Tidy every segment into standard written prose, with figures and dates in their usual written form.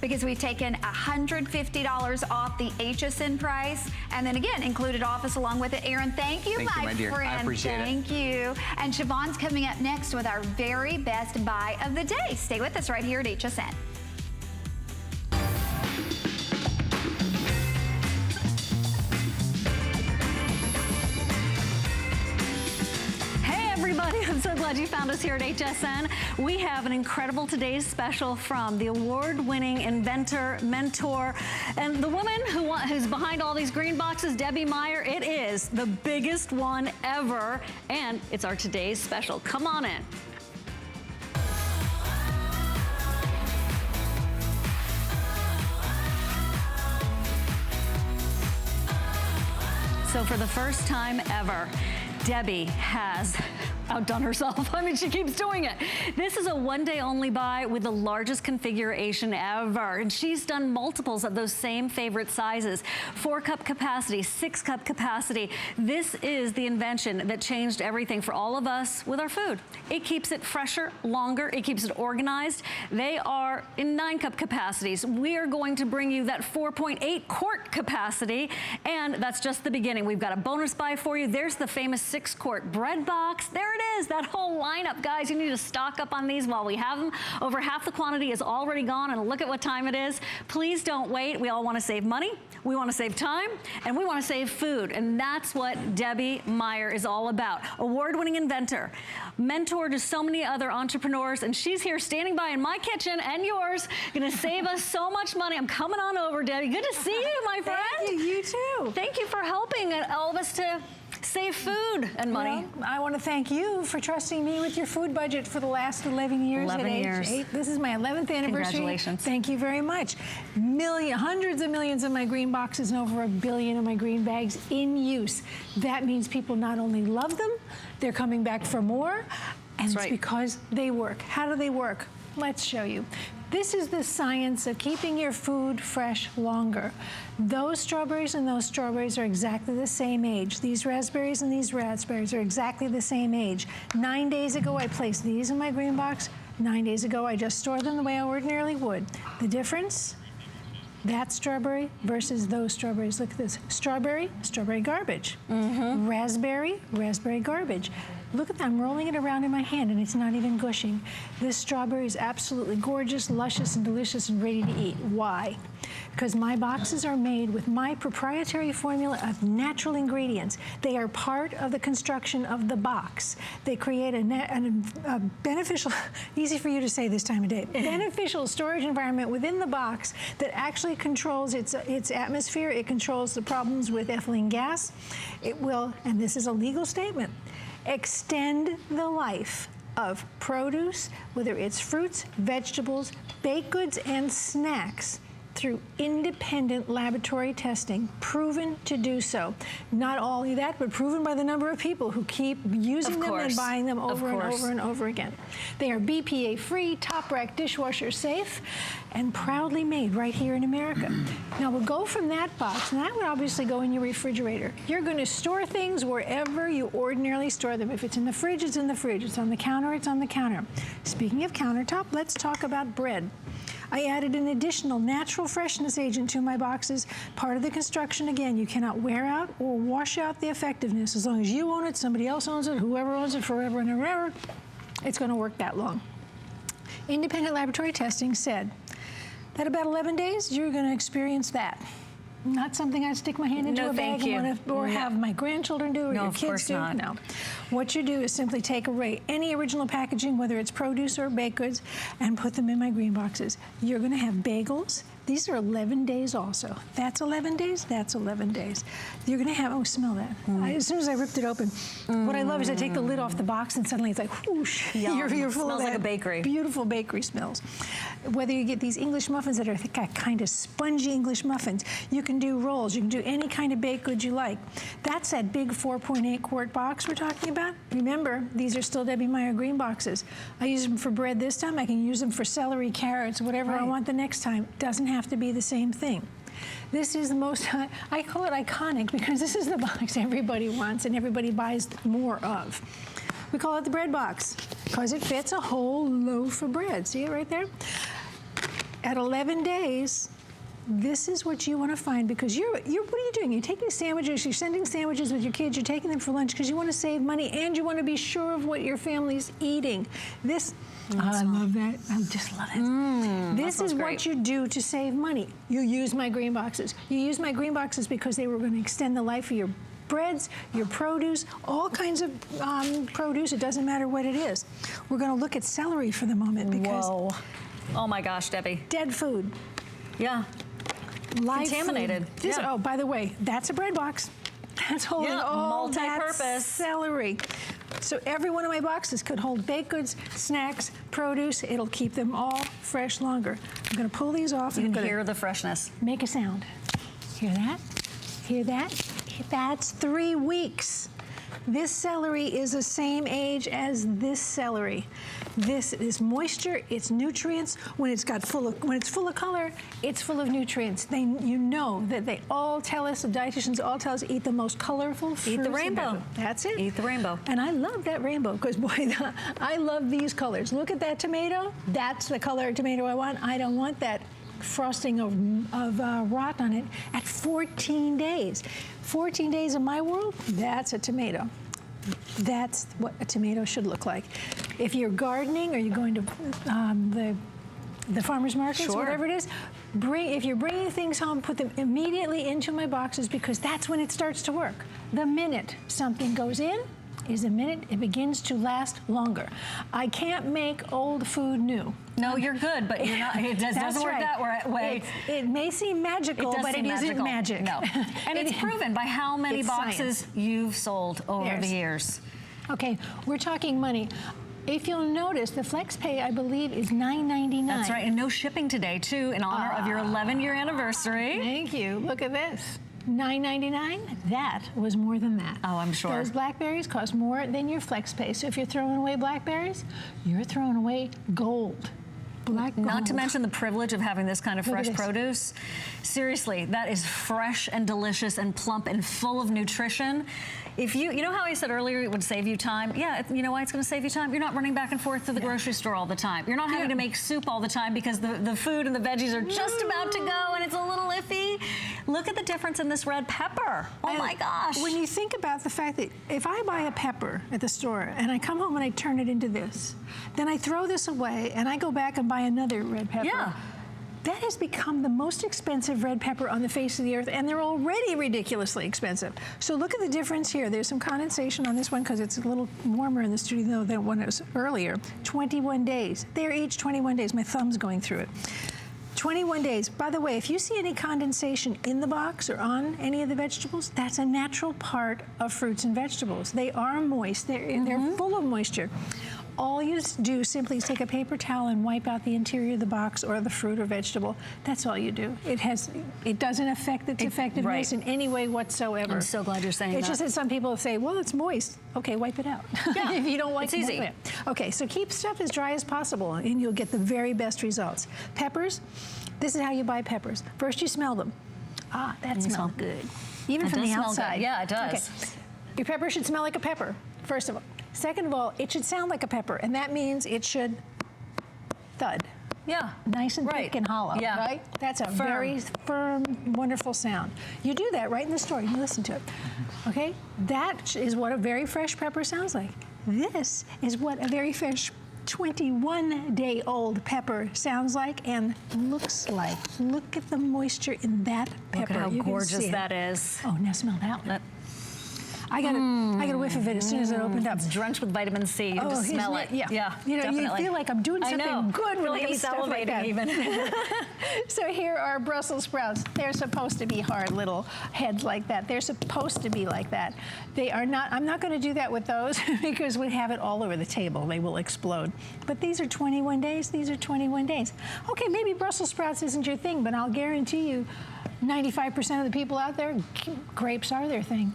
because we've taken $150 off the HSN price, and then again, included office along with it. Aaron, thank you, my dear. friend. I appreciate it. Thank you. And Siobhan's coming up next with our very best buy of the day. Stay with us right here at HSN. I'm so glad you found us here at HSN. We have an incredible today's special from the award-winning inventor, mentor, and the woman who's behind all these green boxes, Debbie Meyer. It is the biggest one ever, and it's our today's special. Come on in. So for the first time ever, Debbie has outdone herself. I mean, she keeps doing it. This is a one-day only buy with the largest configuration ever. And she's done multiples of those same favorite sizes. 4-cup capacity, 6-cup capacity. This is the invention that changed everything for all of us with our food. It keeps it fresher, longer. It keeps it organized. They are in 9-cup capacities. We are going to bring you that 4.8 quart capacity. And that's just the beginning. We've got a bonus buy for you. There's the famous 6-quart Breadbox. There it is, that whole lineup. Guys, you need to stock up on these while we have them. Over half the quantity is already gone, and look at what time it is. Please don't wait. We all want to save money, we want to save time, and we want to save food, and that's what Debbie Meyer is all about. Award-winning inventor, mentor to so many other entrepreneurs, and she's here standing by in my kitchen and yours, gonna save us so much money. I'm coming on over, Debbie. Good to see you, my friend. Thank you, you too. Thank you for helping all of us to save food and money. Well, I want to thank you for trusting me with your food budget for the last 11 years. 11 years. This is my 11th anniversary. Congratulations. Thank you very much. Hundreds of millions of my green boxes and over 1 billion of my green bags in use. That means people not only love them, they're coming back for more, and it's because they work. How do they work? Let's show you. This is the science of keeping your food fresh longer. Those strawberries and those strawberries are exactly the same age. These raspberries and these raspberries are exactly the same age. 9 days ago, I placed these in my green box. 9 days ago, I just stored them the way I ordinarily would. The difference? That strawberry versus those strawberries. Look at this. Strawberry, strawberry garbage. Raspberry, raspberry garbage. Look at that, I'm rolling it around in my hand and it's not even gushing. This strawberry is absolutely gorgeous, luscious, and delicious and ready to eat. Why? Because my boxes are made with my proprietary formula of natural ingredients. They are part of the construction of the box. They create a beneficial, easy for you to say this time of day, beneficial storage environment within the box that actually controls its atmosphere. It controls the problems with ethylene gas. It will, and this is a legal statement, extend the life of produce, whether it's fruits, vegetables, baked goods, and snacks, through independent laboratory testing, proven to do so. Not only that, but proven by the number of people who keep using them and buying them over and over and over again. They are BPA-free, top-rack dishwasher safe, and proudly made right here in America. Now we'll go from that box, and that would obviously go in your refrigerator. You're gonna store things wherever you ordinarily store them. If it's in the fridge, it's in the fridge. It's on the counter, it's on the counter. Speaking of countertop, let's talk about bread. I added an additional natural freshness agent to my boxes. Part of the construction, again, you cannot wear out or wash out the effectiveness. As long as you own it, somebody else owns it, whoever owns it forever and ever, it's gonna work that long. Independent laboratory testing said that about 11 days, you're gonna experience that. Not something I'd stick my hand into a bag or have my grandchildren do or your kids do. No. What you do is simply take any original packaging, whether it's produce or baked goods, and put them in my green boxes. You're gonna have bagels. These are 11 days also. That's 11 days, that's 11 days. You're gonna have, oh, smell that. As soon as I ripped it open, what I love is I take the lid off the box and suddenly it's like, whoosh, you're full of that like a bakery. Beautiful bakery smells. Whether you get these English muffins that are kind of spongy English muffins, you can do rolls, you can do any kind of baked good you like. That's that big 4.8 quart box we're talking about. Remember, these are still Debbie Meyer green boxes. I use them for bread this time, I can use them for celery, carrots, whatever I want the next time. Doesn't have to be the same thing. This is the most, I call it iconic because this is the box everybody wants and everybody buys more of. We call it the bread box because it fits a whole loaf of bread. See it right there? at 11 days, this is what you want to find, because what are you doing? You're taking sandwiches, you're sending sandwiches with your kids, you're taking them for lunch because you want to save money and you want to be sure of what your family's eating. This, I love that. I just love it. This is what you do to save money. You use my green boxes. You use my green boxes because they were going to extend the life of your breads, your produce, all kinds of produce. It doesn't matter what it is. We're going to look at celery for the moment because oh my gosh, Debbie. Dead food. Yeah. Live contaminated. This, oh, by the way, that's a bread box. That's holding all that celery. So every one of my boxes could hold baked goods, snacks, produce. It'll keep them all fresh longer. I'm going to pull these off. You can hear the freshness. Make a sound. Hear that? Hear that? That's 3 weeks. This celery is the same age as this celery. This is moisture, it's nutrients. When it's full of color, it's full of nutrients. You know that they all tell us, the dietitians all tell us, eat the most colorful fruits. Eat the rainbow. That's it. Eat the rainbow. And I love that rainbow because, boy, I love these colors. Look at that tomato. That's the color of tomato I want. I don't want that frosting of rot on it at 14 days. 14 days in my world, that's a tomato. That's what a tomato should look like. If you're gardening or you're going to the farmers markets, whatever it is, if you're bringing things home, put them immediately into my boxes because that's when it starts to work. The minute something goes in is the minute it begins to last longer. I can't make old food new. No, you're good, but you're not. It doesn't work that way. It may seem magical, but it isn't magic. No. And it's proven by how many boxes you've sold over the years. Okay, we're talking money. If you'll notice, the flex pay, I believe, is $9.99. That's right, and no shipping today, too, in honor of your 11-year anniversary. Thank you. Look at this. $9.99, that was more than that. Oh, I'm sure. Those blackberries cost more than your flex pay. So if you're throwing away blackberries, you're throwing away gold. Black gold. Not to mention the privilege of having this kind of fresh produce. Seriously, that is fresh and delicious and plump and full of nutrition. If you know how I said earlier it would save you time? Yeah, you know why it's going to save you time? You're not running back and forth to the grocery store all the time. You're not having to make soup all the time because the food and the veggies are just about to go and it's a little iffy. Look at the difference in this red pepper. Oh my gosh. When you think about the fact that if I buy a pepper at the store and I come home and I turn it into this, then I throw this away and I go back and buy another red pepper. Yeah. That has become the most expensive red pepper on the face of the earth, and they're already ridiculously expensive. So look at the difference here. There's some condensation on this one because it's a little warmer in the studio than when it was earlier. 21 days. They're each 21 days. My thumb's going through it. 21 days. By the way, if you see any condensation in the box or on any of the vegetables, that's a natural part of fruits and vegetables. They are moist. They're full of moisture. All you do simply is take a paper towel and wipe out the interior of the box or the fruit or vegetable. That's all you do. It doesn't affect its effectiveness in any way whatsoever. I'm so glad you're saying It's just that some people say, well, it's moist. Okay, wipe it out. Yeah, if you don't like it's easy. It. Okay, so keep stuff as dry as possible and you'll get the very best results. Peppers, this is how you buy peppers. First you smell them. Ah, that smells good. Even from the outside. Yeah, it does. Okay. Your pepper should smell like a pepper, first of all. Second of all, it should sound like a pepper, and that means it should thud. Yeah. Nice and thick and hollow, right? That's a very firm, wonderful sound. You do that right in the store. You listen to it, okay? That is what a very fresh pepper sounds like. This is what a very fresh 21-day-old pepper sounds like and looks like. Look at the moisture in that pepper. Look at how gorgeous that is. Oh, now smell that one. I got a whiff of it as soon as it opened up. It's drenched with vitamin C. You can just smell it. Yeah, you know, definitely. you feel like I'm doing something good when I eat stuff like that. Even. So here are Brussels sprouts. They're supposed to be hard little heads like that. They're supposed to be like that. They are not. I'm not going to do that with those because we have it all over the table. They will explode. But these are 21 days. These are 21 days. Okay, maybe Brussels sprouts isn't your thing, but I'll guarantee you 95% of the people out there, grapes are their thing.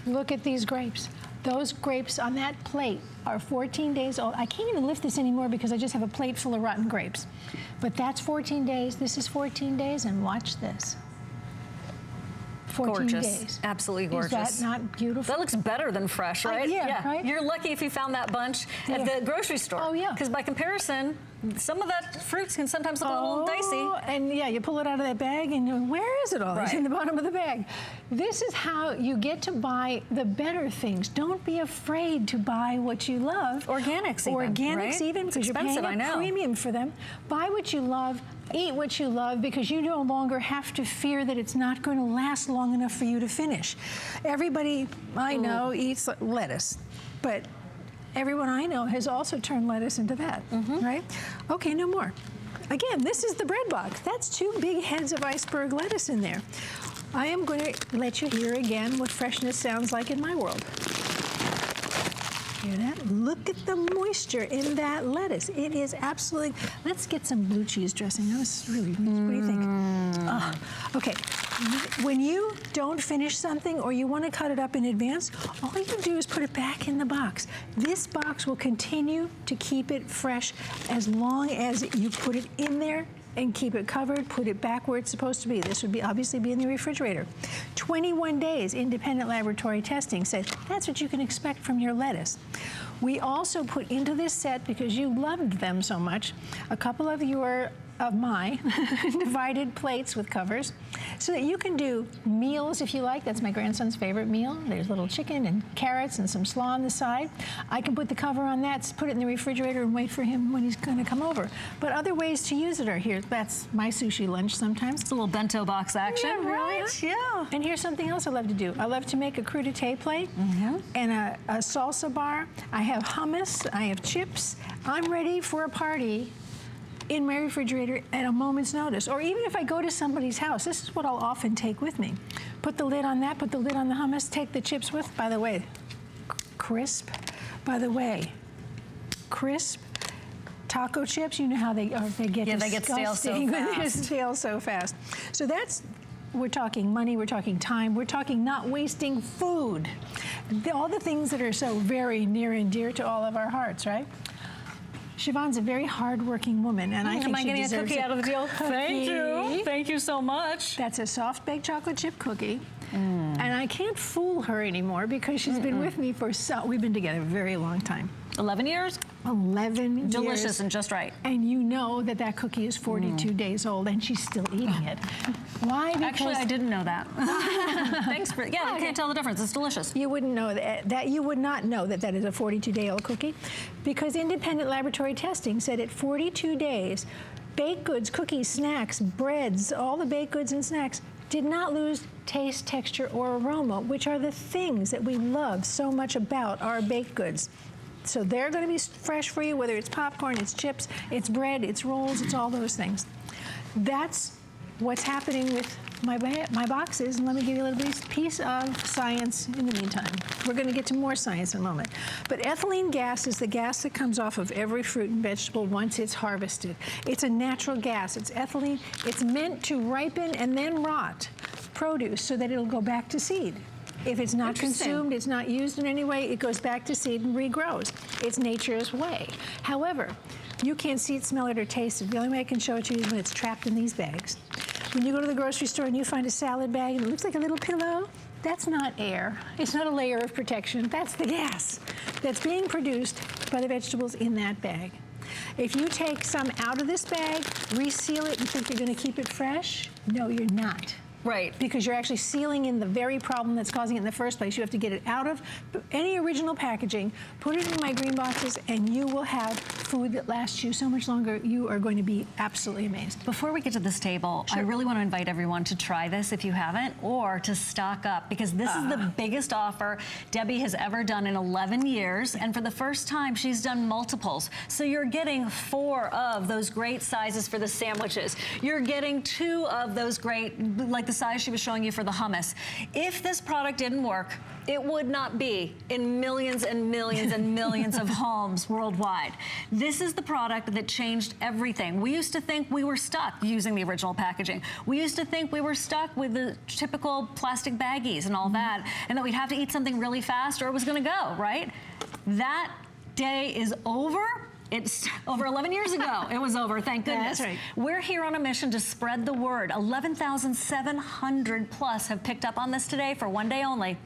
Look at these grapes. Those grapes on that plate are 14 days old. I can't even lift this anymore because I just have a plate full of rotten grapes. But that's 14 days. This is 14 days, and watch this. 14 gorgeous. days. Absolutely gorgeous. Is that not beautiful? That looks better than fresh, right? Yeah, right? You're lucky if you found that bunch at the grocery store. Oh, yeah. Because by comparison, some of that fruits can sometimes look a little dicey. And yeah, you pull it out of that bag and you're, where is it all? It's in the bottom of the bag. This is how you get to buy the better things. Don't be afraid to buy what you love. Organics even, Organics even, because you're paying a premium for them. Buy what you love. Eat what you love, because you no longer have to fear that it's not going to last long enough for you to finish. Everybody I know eats lettuce, but everyone I know has also turned lettuce into that, right? Okay, no more. Again, this is the bread box. That's 2 big heads of iceberg lettuce in there. I am going to let you hear again what freshness sounds like in my world. Hear that? Look at the moisture in that lettuce. It is absolutely, let's get some blue cheese dressing. That was really, what do you think? Okay, when you don't finish something or you want to cut it up in advance, all you do is put it back in the box. This box will continue to keep it fresh as long as you put it in there and keep it covered, put it back where it's supposed to be. This would obviously be in the refrigerator. 21 days, independent laboratory testing says that's what you can expect from your lettuce. We also put into this set, because you loved them so much, a couple of my divided plates with covers, so that you can do meals if you like. That's my grandson's favorite meal. There's little chicken and carrots and some slaw on the side. I can put the cover on that, put it in the refrigerator, and wait for him when he's going to come over. But other ways to use it are here. That's my sushi lunch sometimes. It's a little bento box action. Yeah, right? Yeah. And here's something else I love to do. I love to make a crudité plate and a salsa bar. I have hummus. I have chips. I'm ready for a party in my refrigerator at a moment's notice. Or even if I go to somebody's house, this is what I'll often take with me. Put the lid on that, put the lid on the hummus, take the chips with. By the way, crisp. By the way, crisp. Taco chips, you know how they get stale so fast. They stale so fast. So that's, we're talking money, we're talking time, we're talking not wasting food. All the things that are so very near and dear to all of our hearts, right? Siobhan's a very hard-working woman, and I think she deserves a cookie out of the deal. Thank you. Thank you so much. That's a soft baked chocolate chip cookie. And I can't fool her anymore, because she's been with me for we've been together a very long time. 11 years? 11 years. Delicious and just right. And you know that that cookie is 42 days old, and she's still eating it. Why? Because actually, I didn't know that. Thanks for, yeah, I can't tell the difference. It's delicious. You wouldn't know that you would not know that that is a 42-day-old cookie, because independent laboratory testing said at 42 days, baked goods, cookies, snacks, breads, all the baked goods and snacks did not lose taste, texture, or aroma, which are the things that we love so much about our baked goods. So they're going to be fresh for you, whether it's popcorn, it's chips, it's bread, it's rolls, it's all those things. That's what's happening with my boxes, and let me give you a little piece of science in the meantime. We're going to get to more science in a moment. But ethylene gas is the gas that comes off of every fruit and vegetable once it's harvested. It's a natural gas. It's ethylene. It's meant to ripen and then rot produce so that it'll go back to seed. If it's not consumed, it's not used in any way, it goes back to seed and regrows. It's nature's way. However, you can't see it, smell it, or taste it. The only way I can show it to you is when it's trapped in these bags. When you go to the grocery store and you find a salad bag and it looks like a little pillow, that's not air. It's not a layer of protection. That's the gas that's being produced by the vegetables in that bag. If you take some out of this bag, reseal it, and think you're going to keep it fresh, no, you're not. Right. Because you're actually sealing in the very problem that's causing it in the first place. You have to get it out of any original packaging, put it in my green boxes, and you will have food that lasts you so much longer. You are going to be absolutely amazed. Before we get to this table, I really want to invite everyone to try this if you haven't, or to stock up, because this is the biggest offer Debbie has ever done in 11 years, and for the first time, she's done multiples. So you're getting 4 of those great sizes for the sandwiches. You're getting 2 of those great, like the size she was showing you for the hummus. If this product didn't work, it would not be in millions and millions and millions of homes worldwide. This is the product that changed everything. We used to think we were stuck using the original packaging. We used to think we were stuck with the typical plastic baggies and all that, and that we'd have to eat something really fast or it was gonna go, right? That day is over. It's over 11 years ago. It was over, thank goodness. That's right. We're here on a mission to spread the word. 11,700 plus have picked up on this today for one day only.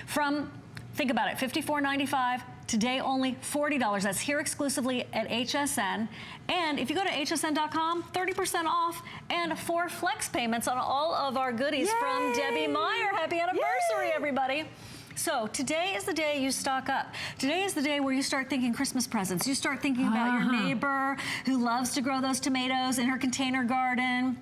From, think about it, $54.95. Today only $40. That's here exclusively at HSN. And if you go to hsn.com, 30% off and 4 flex payments on all of our goodies. Yay! From Debbie Meyer. Happy anniversary, everybody. So today is the day you stock up. Today is the day where you start thinking Christmas presents. You start thinking about your neighbor who loves to grow those tomatoes in her container garden.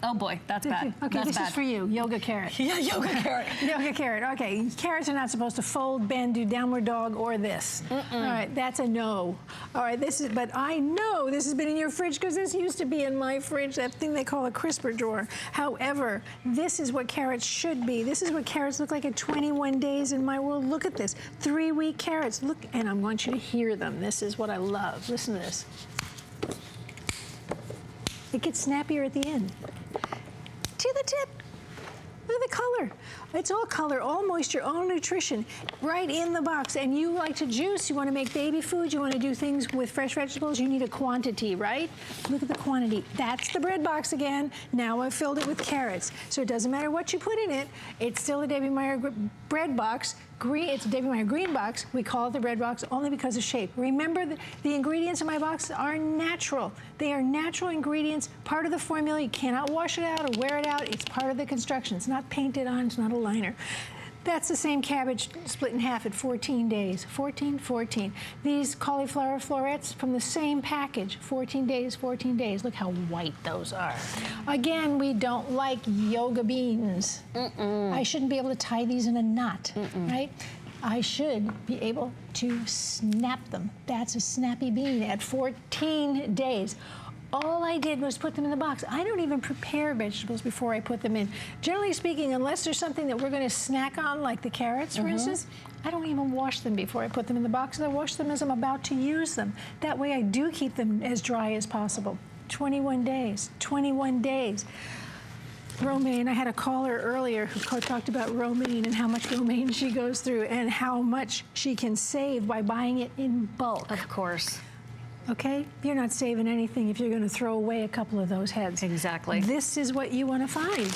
Oh boy, that's bad. Okay, that's this bad. is for you, yoga carrot. Yeah, yoga carrot. Yoga carrot, okay. Carrots are not supposed to fold, bend, do downward dog, or this. All right, that's a no. All right, but I know this has been in your fridge because this used to be in my fridge, that thing they call a crisper drawer. However, this is what carrots should be. This is what carrots look like at 21 days in my world. Look at this, 3-week carrots. Look, and I want you to hear them. This is what I love. Listen to this. It gets snappier at the end. To the tip. Look at the color. It's all color, all moisture, all nutrition, right in the box. And you like to juice, you want to make baby food, you want to do things with fresh vegetables, you need a quantity, right? Look at the quantity. That's the bread box again. Now I've filled it with carrots. So it doesn't matter what you put in it, it's still a Debbie Meyer bread box. It's a Debbie Meyer green box. We call it the bread box only because of shape. Remember, the ingredients in my box are natural. They are natural ingredients, part of the formula. You cannot wash it out or wear it out. It's part of the construction. It's not painted on, it's not a liner. That's the same cabbage split in half at 14 days. 14. These cauliflower florets from the same package, 14 days, 14 days. Look how white those are. Again, we don't like yoga beans. I shouldn't be able to tie these in a knot, right? I should be able to snap them. That's a snappy bean at 14 days. All I did was put them in the box. I don't even prepare vegetables before I put them in. Generally speaking, unless there's something that we're going to snack on, like the carrots, for instance, I don't even wash them before I put them in the box. I wash them as I'm about to use them. That way I do keep them as dry as possible. 21 days, 21 days. Romaine, I had a caller earlier who talked about romaine and how much romaine she goes through and how much she can save by buying it in bulk. Of course. Okay? You're not saving anything if you're going to throw away a couple of those heads. Exactly. This is what you want to find.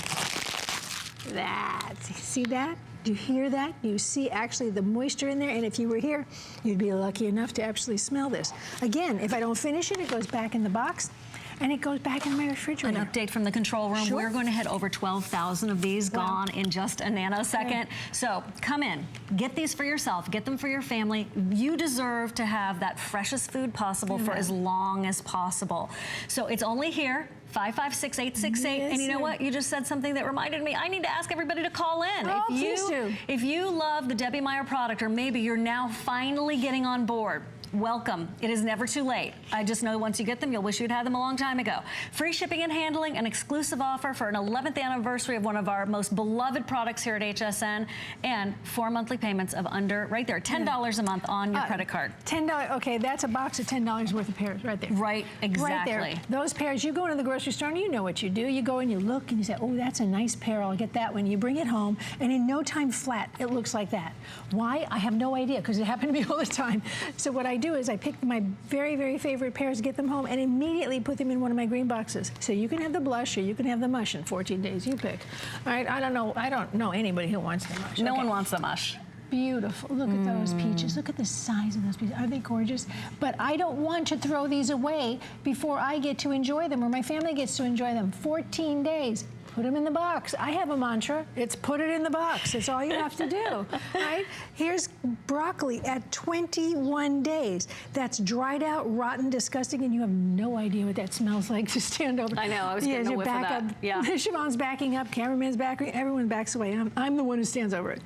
That. See that? Do you hear that? You see actually the moisture in there, and if you were here, you'd be lucky enough to actually smell this. Again, if I don't finish it, it goes back in the box. And it goes back in my refrigerator. An update from the control room. Sure. We're going to hit over 12,000 of these gone in just a nanosecond. Yeah. So come in, get these for yourself, get them for your family. You deserve to have that freshest food possible for as long as possible. So it's only here. 556-868, and you know what? You just said something that reminded me. I need to ask everybody to call in. Oh, please do. If you love the Debbie Meyer product, or maybe you're now finally getting on board, welcome. It is never too late. I just know once you get them, you'll wish you'd had them a long time ago. Free shipping and handling, an exclusive offer for an 11th anniversary of one of our most beloved products here at HSN, and 4 monthly payments of under, right there, $10 a month on your credit card. $10, okay, that's a box of $10 worth of pears right there. Right, exactly. Right there. Those pears, you go into the grocery store and you know what you do. You go and you look and you say, oh, that's a nice pear, I'll get that one. You bring it home, and in no time flat, it looks like that. Why? I have no idea, because it happened to me all the time. So what I do is I pick my very, very favorite pears, get them home, and immediately put them in one of my green boxes. So you can have the blush or you can have the mush in 14 days. You pick. All right, I don't know anybody who wants the mush. No one wants the mush. Beautiful. Look at those peaches. Look at the size of those peaches. Are they gorgeous? But I don't want to throw these away before I get to enjoy them or my family gets to enjoy them. 14 days. Put them in the box. I have a mantra. It's put it in the box. It's all you have to do, right? Here's broccoli at 21 days. That's dried out, rotten, disgusting, and you have no idea what that smells like to stand over. I know. I was getting a whiff of that. Yeah. Siobhan's backing up. Cameraman's backing. Everyone backs away. I'm the one who stands over it.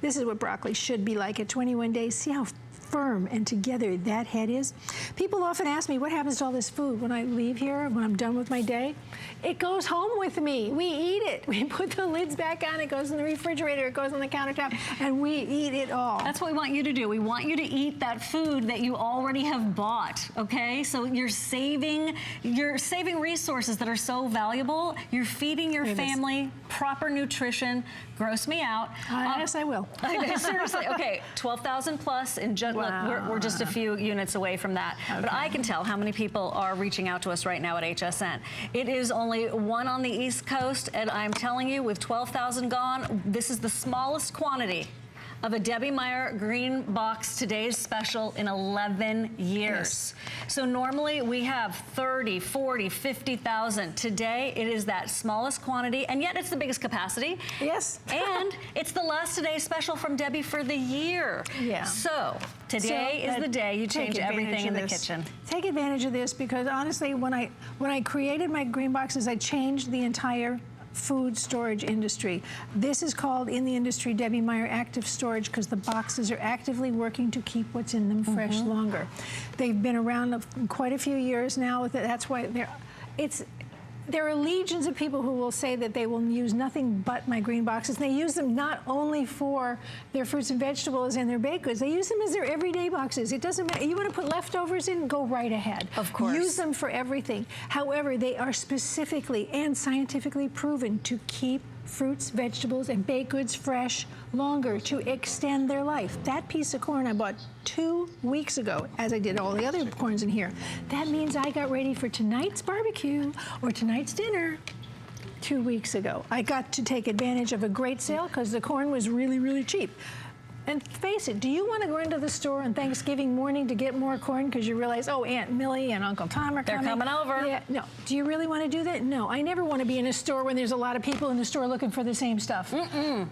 This is what broccoli should be like at 21 days. See how firm and together that head is. People often ask me, what happens to all this food when I leave here, when I'm done with my day? It goes home with me. We eat it. We put the lids back on. It goes in the refrigerator. It goes on the countertop, and we eat it all. That's what we want you to do. We want you to eat that food that you already have bought, okay? So you're saving resources that are so valuable. You're feeding your family proper nutrition. Gross me out. Yes, I will. Seriously, okay, 12,000 plus in just look, we're just a few units away from that. Okay. But I can tell how many people are reaching out to us right now at HSN. It is only one on the East Coast, and I'm telling you, with 12,000 gone, this is the smallest quantity of a Debbie Meyer green box today's special in 11 years. Yes. So normally we have 30, 40, 50,000. Today it is that smallest quantity, and yet it's the biggest capacity. Yes. And it's the last today's special from Debbie for the year. Yeah. So today is the day you change everything in the kitchen. Take advantage of this, because honestly, when I created my green boxes, I changed the entire food storage industry. This is called in the industry Debbie Meyer Active Storage, because the boxes are actively working to keep what's in them fresh longer. They've been around quite a few years now. That's why there are legions of people who will say that they will use nothing but my green boxes. And they use them not only for their fruits and vegetables and their baked goods, they use them as their everyday boxes. It doesn't matter. You want to put leftovers in, go right ahead. Of course. Use them for everything. However, they are specifically and scientifically proven to keep fruits, vegetables, and baked goods fresh longer, to extend their life. That piece of corn I bought 2 weeks ago, as I did all the other corns in here. That means I got ready for tonight's barbecue or tonight's dinner 2 weeks ago. I got to take advantage of a great sale because the corn was really, really cheap. And face it, do you want to go into the store on Thanksgiving morning to get more corn because you realize, oh, Aunt Millie and Uncle Tom are coming? They're coming over. Yeah, no. Do you really want to do that? No. I never want to be in a store when there's a lot of people in the store looking for the same stuff.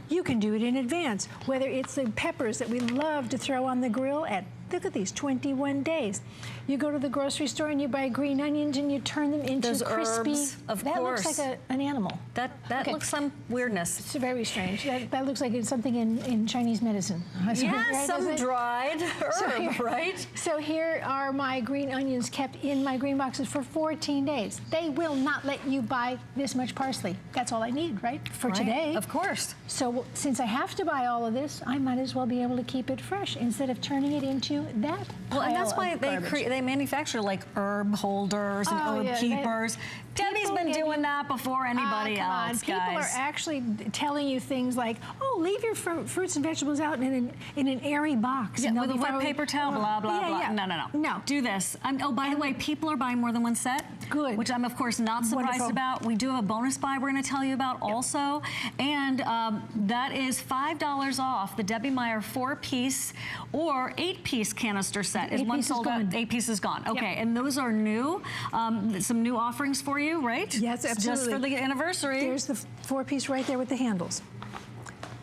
You can do it in advance, whether it's the peppers that we love to throw on the grill at, look at these, 21 days. You go to the grocery store and you buy green onions and you turn them into those crispy. Herbs, of that course. looks like an animal. That looks some weirdness. It's very strange. That looks like it's something in Chinese medicine. Yeah, some dried herb, right? So here are my green onions kept in my green boxes for 14 days. They will not let you buy this much parsley. That's all I need, right? For today. Of course. So since I have to buy all of this, I might as well be able to keep it fresh instead of turning it into that pile. Well, and that's why they manufacture like herb holders and herb keepers. Debbie's been doing that before anybody else, People guys. are actually telling you things like, oh, leave your fruits and vegetables out in an airy box. Yeah, with a wet paper towel, blah, blah, blah. Yeah. No. Do this. Oh, by the way, people are buying more than one set. Good. Which I'm, of course, not surprised about. We do have a bonus buy we're going to tell you about also. And that is $5 off the Debbie Meyer 4-piece or 8-piece canister set. Is one sold out? 8 pieces gone. Okay, and those are new. Some new offerings for you, right? Yes, absolutely. Just for the anniversary. There's the 4-piece right there with the handles.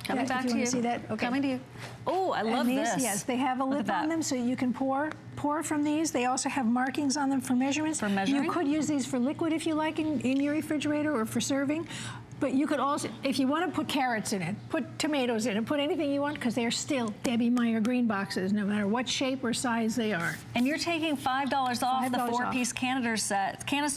Coming back to you. See that? Okay. Coming to you. Oh, I love this. Yes, they have a lip on them so you can pour from these. They also have markings on them for measurements. For measuring? You could use these for liquid if you like in your refrigerator or for serving. But you could also, if you want to put carrots in it, put tomatoes in it, put anything you want, because they're still Debbie Meyer green boxes, no matter what shape or size they are. And you're taking $5 off the 4-piece canister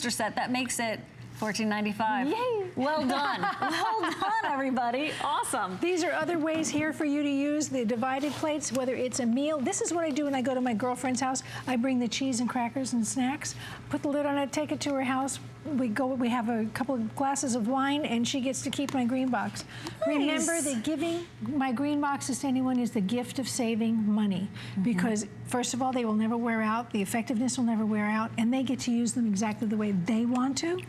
set. That makes it $14.95. Yay! Well done. Well done, everybody. Awesome. These are other ways here for you to use the divided plates, whether it's a meal. This is what I do when I go to my girlfriend's house. I bring the cheese and crackers and snacks, put the lid on it, take it to her house. We have a couple of glasses of wine, and she gets to keep my green box. Nice. Remember that giving my green boxes to anyone is the gift of saving money, because first of all, they will never wear out. The effectiveness will never wear out, and they get to use them exactly the way they want to.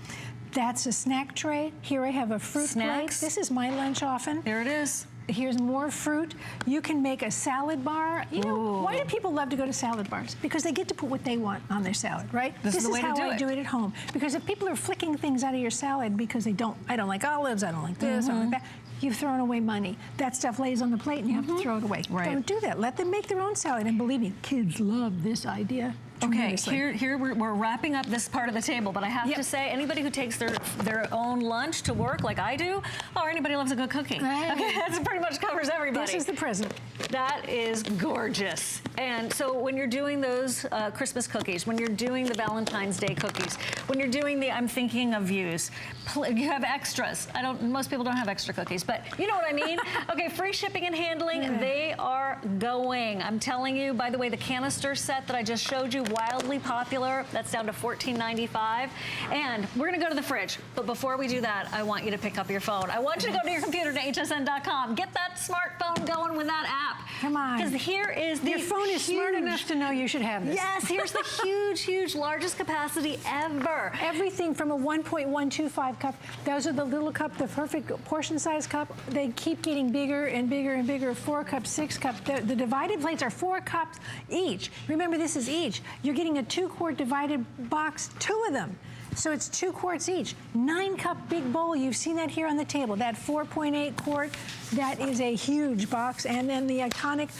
That's a snack tray. Here I have a fruit plate. This is my lunch often. There it is. Here's more fruit. You can make a salad bar. You know, why do people love to go to salad bars? Because they get to put what they want on their salad, right? This is how I do it at home. Because if people are flicking things out of your salad because I don't like olives, I don't like this, I don't like that, you've thrown away money. That stuff lays on the plate and you have to throw it away. Right. Don't do that. Let them make their own salad. And believe me, kids love this idea. Okay, here we're wrapping up this part of the table, but I have to say, anybody who takes their own lunch to work like I do, or anybody who loves a good cookie. Okay, that pretty much covers everybody. This is the present. That is gorgeous. And so when you're doing those Christmas cookies, when you're doing the Valentine's Day cookies, when you're doing the I'm thinking of yous, you have extras. Most people don't have extra cookies, but you know what I mean? Okay, free shipping and handling, they are going. I'm telling you, by the way, the canister set that I just showed you, wildly popular. That's down to $14.95. And we're gonna go to the fridge. But before we do that, I want you to pick up your phone. I want you to go to your computer to hsn.com. Get that smartphone going with that app. Come on. Because here is the Your phone is smart enough to know you should have this. Yes, here's the huge, largest capacity ever. Everything from a 1.125 cup, those are the little cup, the perfect portion size cup. They keep getting bigger and bigger and bigger. 4 cup, 6 cup. The divided plates are 4 cups each. Remember, this is each. You're getting a 2-quart divided box, 2 of them. So it's 2 quarts each. 9 cup big bowl, you've seen that here on the table. That 4.8 quart, that is a huge box. And then the iconic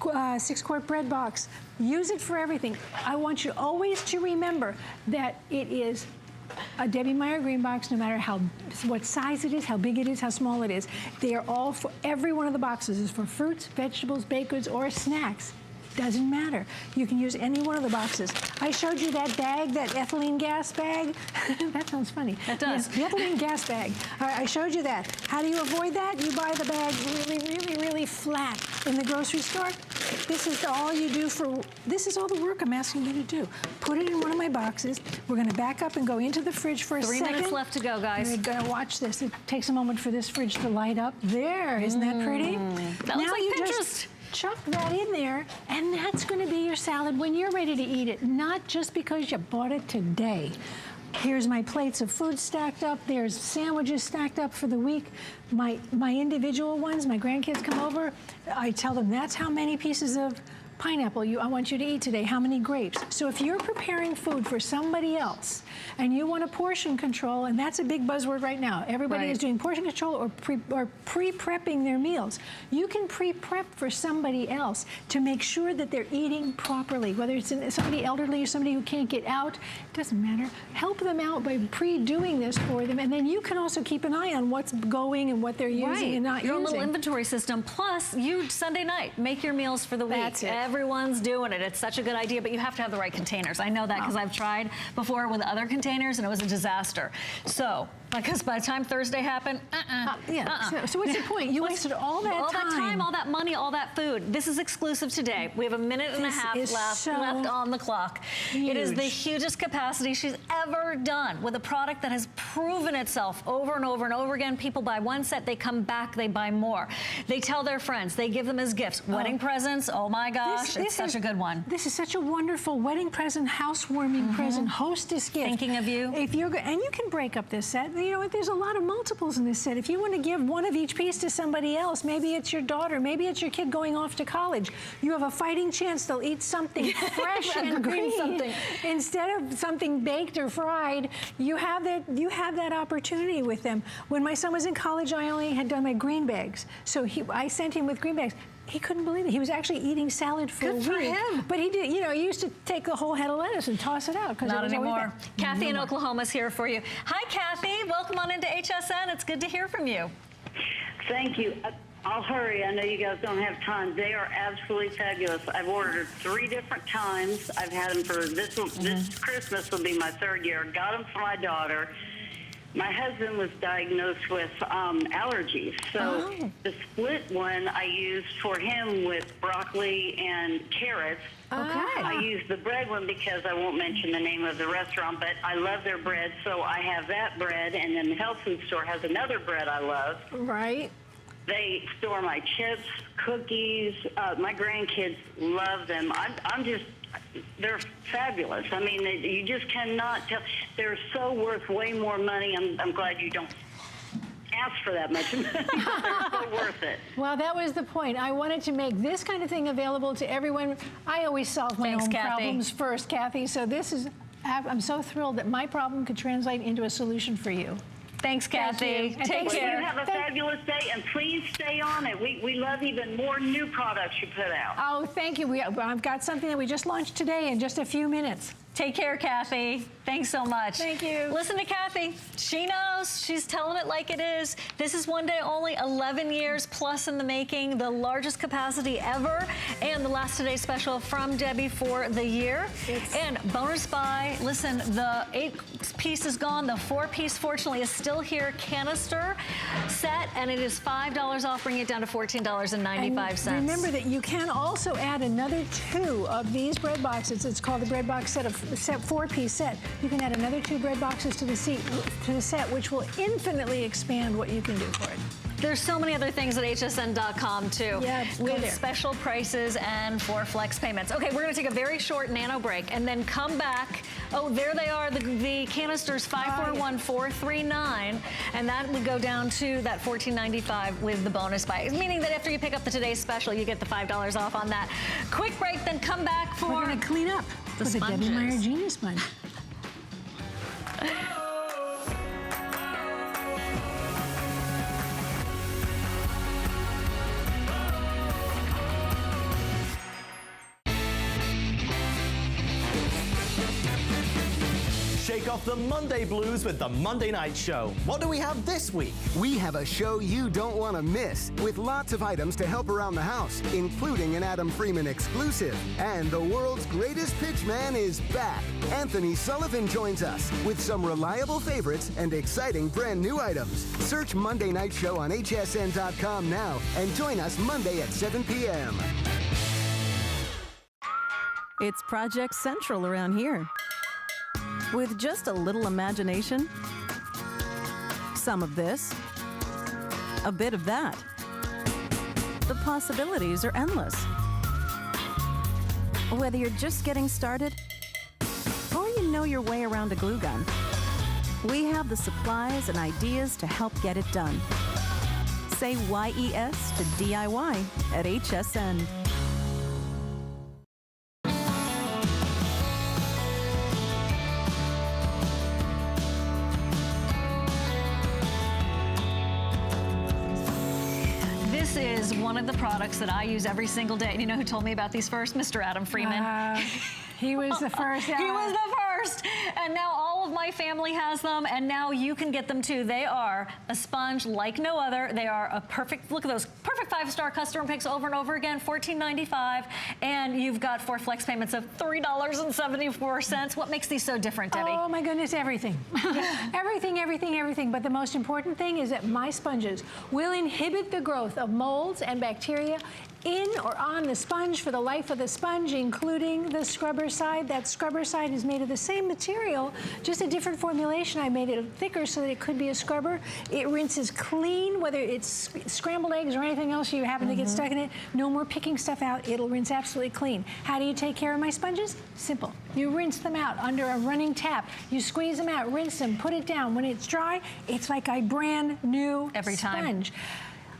6-quart bread box. Use it for everything. I want you always to remember that it is a Debbie Meyer green box, no matter what size it is, how big it is, how small it is. They are all for, every one of the boxes is for fruits, vegetables, baked goods, or snacks. Doesn't matter. You can use any one of the boxes. I showed you that bag, that ethylene gas bag. That sounds funny. It does. Yeah, the ethylene gas bag. I showed you that. How do you avoid that? You buy the bag really flat in the grocery store. This is all you do this is all the work I'm asking you to do. Put it in one of my boxes. We're gonna back up and go into the fridge for a 3 second. minutes left to go, guys. We're gonna watch this. It takes a moment for this fridge to light up. There, isn't that pretty? That looks like you Pinterest. just chuck that in there, and that's going to be your salad when you're ready to eat it, not just because you bought it today. Here's my plates of food stacked up. There's sandwiches stacked up for the week. My individual ones, my grandkids come over. I tell them that's how many pieces of pineapple I want you to eat today, how many grapes. So if you're preparing food for somebody else and you want a portion control, and that's a big buzzword right now, everybody is doing portion control or pre-prepping their meals. You can pre-prep for somebody else to make sure that they're eating properly, whether it's somebody elderly or somebody who can't get out, it doesn't matter. Help them out by pre-doing this for them, and then you can also keep an eye on what's going and what they're using and not Your using. little inventory system. Plus, you Sunday night, make your meals for the week. That's it. Everyone's doing it. It's such a good idea, but you have to have the right containers. I know that because I've tried before with other containers and it was a disaster. So, because by the time Thursday happened, So what's the point? You wasted all that time. All that money, all that food. This is exclusive today. We have a minute and a half left on the clock. Huge. It is the hugest capacity she's ever done with a product that has proven itself over and over and over again. People buy one set, they come back, they buy more. They tell their friends, they give them as gifts. Wedding presents, oh my gosh, it's such a good one. This is such a wonderful wedding present, housewarming present, hostess gift. Thinking of you. If you're and you can break up this set. You know, there's a lot of multiples in this set. If you want to give one of each piece to somebody else, maybe it's your daughter, maybe it's your kid going off to college, you have a fighting chance they'll eat something fresh and green. Instead of something baked or fried, you have that opportunity with them. When my son was in college, I only had done my green bags. So I sent him with green bags. He couldn't believe it. He was actually eating salad for a week. Good for him. But he did, you know, he used to take the whole head of lettuce and toss it out. Not anymore. Kathy in Oklahoma is here for you. Hi, Kathy. Welcome on into HSN. It's good to hear from you. Thank you. I'll hurry. I know you guys don't have time. They are absolutely fabulous. I've ordered 3 different times. I've had them for this Christmas will be my 3rd year. Got them for my daughter. My husband was diagnosed with allergies, so the split one I used for him with broccoli and carrots. Okay. I used the bread one because I won't mention the name of the restaurant, but I love their bread, so I have that bread, and then the health food store has another bread I love. Right. They store my chips, cookies. My grandkids love them. They're fabulous. I mean, you just cannot tell. They're so worth way more money. I'm glad you don't ask for that much money, but they're so worth it. Well, that was the point. I wanted to make this kind of thing available to everyone. I always solve my own problems first, Kathy. So I'm so thrilled that my problem could translate into a solution for you. Thanks, Kathy. Take care. You have a fabulous day, and please stay on it. We love even more new products you put out. Oh, thank you. I've got something that we just launched today in just a few minutes. Take care, Kathy. Thanks so much. Thank you. Listen to Kathy. She knows. She's telling it like it is. This is one day only, 11 years plus in the making, the largest capacity ever, and the last today special from Debbie for the year. And bonus buy, listen, the 8-piece is gone. The 4-piece, fortunately, is still here. Canister set, and it is $5 off, bringing it down to $14.95. And remember that you can also add another 2 of these bread boxes. It's called the Breadbox set, 4-piece set. You can add another 2 bread boxes to the set, which will infinitely expand what you can do for it. There's so many other things at hsn.com too. Yeah, with special prices and for flex payments. Okay, we're gonna take a very short nano break and then come back. Oh, there they are, the canisters, 541-439, and that would go down to that $14.95 with the bonus buy. Meaning that after you pick up the today's special, you get the $5 off on that. Quick break, then come back for We're gonna clean up with the Debbie Meyer Genius Sponge. Shake off the Monday blues with the Monday Night Show. What do we have this week? We have a show you don't want to miss, with lots of items to help around the house, including an Adam Freeman exclusive. And the world's greatest pitchman is back. Anthony Sullivan joins us with some reliable favorites and exciting brand new items. Search Monday Night Show on hsn.com now and join us Monday at 7 p.m. It's Project Central around here. With just a little imagination, some of this, a bit of that. The possibilities are endless. Whether you're just getting started or you know your way around a glue gun, we have the supplies and ideas to help get it done. Say YES to DIY at HSN. This is one of the products that I use every single day. And you know who told me about these first? Mr. Adam Freeman. He was the first. He was the first. And now all of my family has them, and now you can get them too. They are a sponge like no other. They are a perfect, look at those, perfect 5-star customer picks over and over again, $14.95. And you've got 4 flex payments of $3.74. What makes these so different, Debbie? Oh my goodness, everything. Everything, everything, everything. But the most important thing is that my sponges will inhibit the growth of molds and bacteria in or on the sponge for the life of the sponge, including the scrubber side. That scrubber side is made of the same material, just a different formulation. I made it thicker so that it could be a scrubber. It rinses clean, whether it's scrambled eggs or anything else you happen to get stuck in it. No more picking stuff out. It'll rinse absolutely clean. How do you take care of my sponges? Simple. You rinse them out under a running tap. You squeeze them out, rinse them, put it down. When it's dry, it's like a brand new every time. Sponge.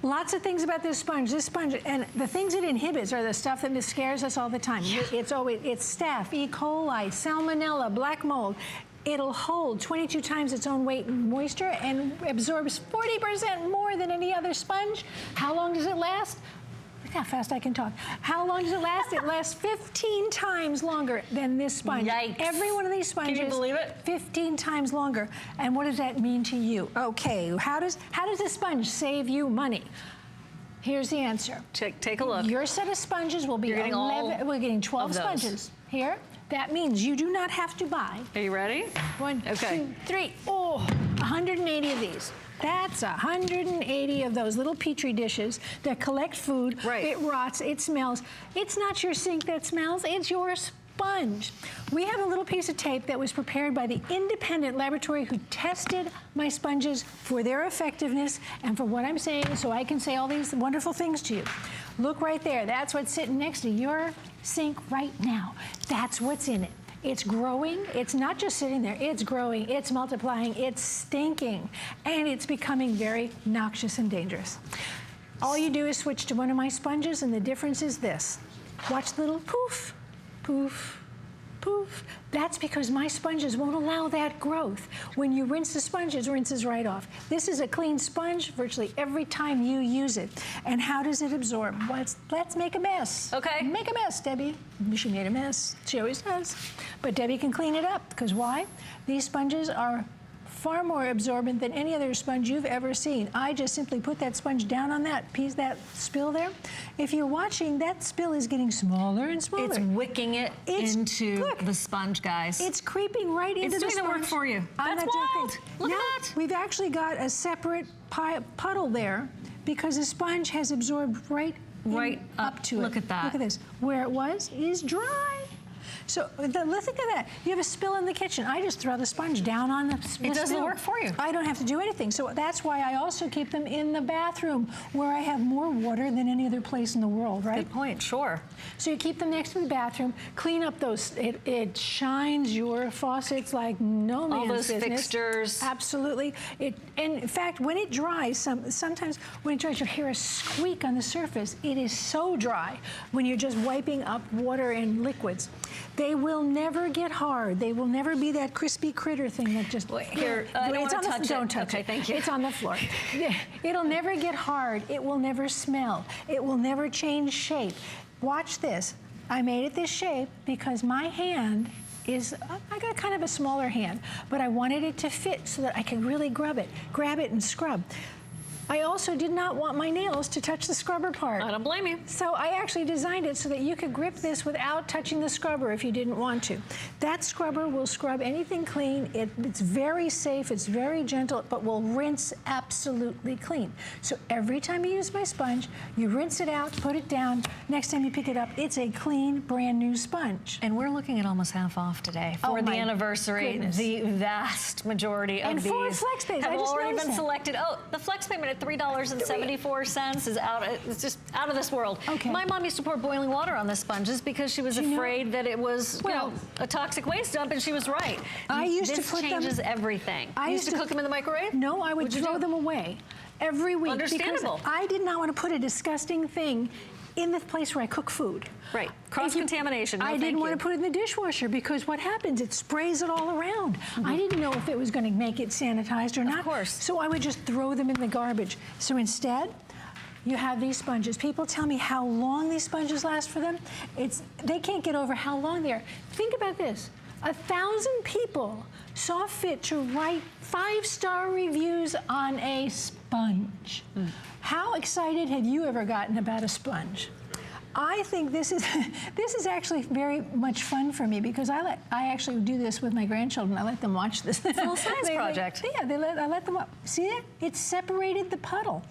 Lots of things about this sponge, and the things it inhibits are the stuff that scares us all the time. It's staph, E. coli, salmonella, black mold. It'll hold 22 times its own weight in moisture and absorbs 40% more than any other sponge. How long does it last? Look how fast I can talk. How long does it last? It lasts 15 times longer than this sponge. Yikes. Every one of these sponges. Can you believe it? 15 times longer. And what does that mean to you? Okay, how does a sponge save you money? Here's the answer. Take a look. Your set of sponges will be You're getting 11. We're getting 12 sponges here. That means you do not have to buy. Are you ready? 1, 2, 3. Oh, 180 of these. That's 180 of those little Petri dishes that collect food. Right. It rots, it smells. It's not your sink that smells, it's your sponge. We have a little piece of tape that was prepared by the independent laboratory who tested my sponges for their effectiveness and for what I'm saying, so I can say all these wonderful things to you. Look right there. That's what's sitting next to your sink right now. That's what's in it. It's growing. It's not just sitting there. It's growing. It's multiplying. It's stinking. And it's becoming very noxious and dangerous. All you do is switch to one of my sponges, and the difference is this. Watch the little poof, poof, poof. That's because my sponges won't allow that growth. When you rinse the sponge, it rinses right off. This is a clean sponge virtually every time you use it. And how does it absorb? Well, let's make a mess. Okay. Make a mess, Debbie. She made a mess. She always does. But Debbie can clean it up, because why? These sponges are far more absorbent than any other sponge you've ever seen. I just simply put that sponge down on that piece, that spill there. If you're watching, that spill is getting smaller and smaller. It's wicking it into the sponge, guys. It's creeping right into the sponge. It's doing the work for you. I'm That's not wild. joking. Look now, at that. We've actually got a separate puddle there because the sponge has absorbed right up to it. Look at that. Look at this. Where it was is dry. So look at that. You have a spill in the kitchen. I just throw the sponge down on the spill. It does the work for you. I don't have to do anything. So that's why I also keep them in the bathroom, where I have more water than any other place in the world, right? Good point, sure. So you keep them next to the bathroom, clean up those, it shines your faucets like no man's business. All those fixtures. Absolutely. And in fact, when it dries, sometimes when it dries, you'll hear a squeak on the surface. It is so dry when you're just wiping up water and liquids. They will never get hard. They will never be that crispy critter thing that just... Here, I don't want to touch it. Don't touch it. Okay, thank you. It's on the floor. It'll never get hard. It will never smell. It will never change shape. Watch this. I made it this shape because my hand is, I got kind of a smaller hand, but I wanted it to fit so that I could really grab it and scrub. I also did not want my nails to touch the scrubber part. I don't blame you. So I actually designed it so that you could grip this without touching the scrubber if you didn't want to. That scrubber will scrub anything clean. It's very safe, it's very gentle, but will rinse absolutely clean. So every time you use my sponge, you rinse it out, put it down. Next time you pick it up, it's a clean, brand new sponge. And we're looking at almost half off today for the anniversary. Goodness. The vast majority of and these for flex pays, have already been that. selected. Oh, the flex payment at $3.74 is out. It's just out of this world. Okay. My mom used to pour boiling water on the sponges because she was afraid that it was, a toxic waste dump, and she was right. I used to put them. This changes everything. I used to cook them in the microwave? No, I would throw them away every week. Understandable. Because I did not want to put a disgusting thing in the place where I cook food. Right. Cross-contamination. I didn't want to put it in the dishwasher because what happens, it sprays it all around. I didn't know if it was going to make it sanitized or not. Of course. So I would just throw them in the garbage. So instead, you have these sponges. People tell me how long these sponges last for them. They can't get over how long they are. Think about this. 1,000 people saw fit to write 5-star reviews on a sponge. How excited have you ever gotten about a sponge? I think this is actually very much fun for me because I actually do this with my grandchildren. I let them watch this. It's a little science project. I let them. See it? It separated the puddle.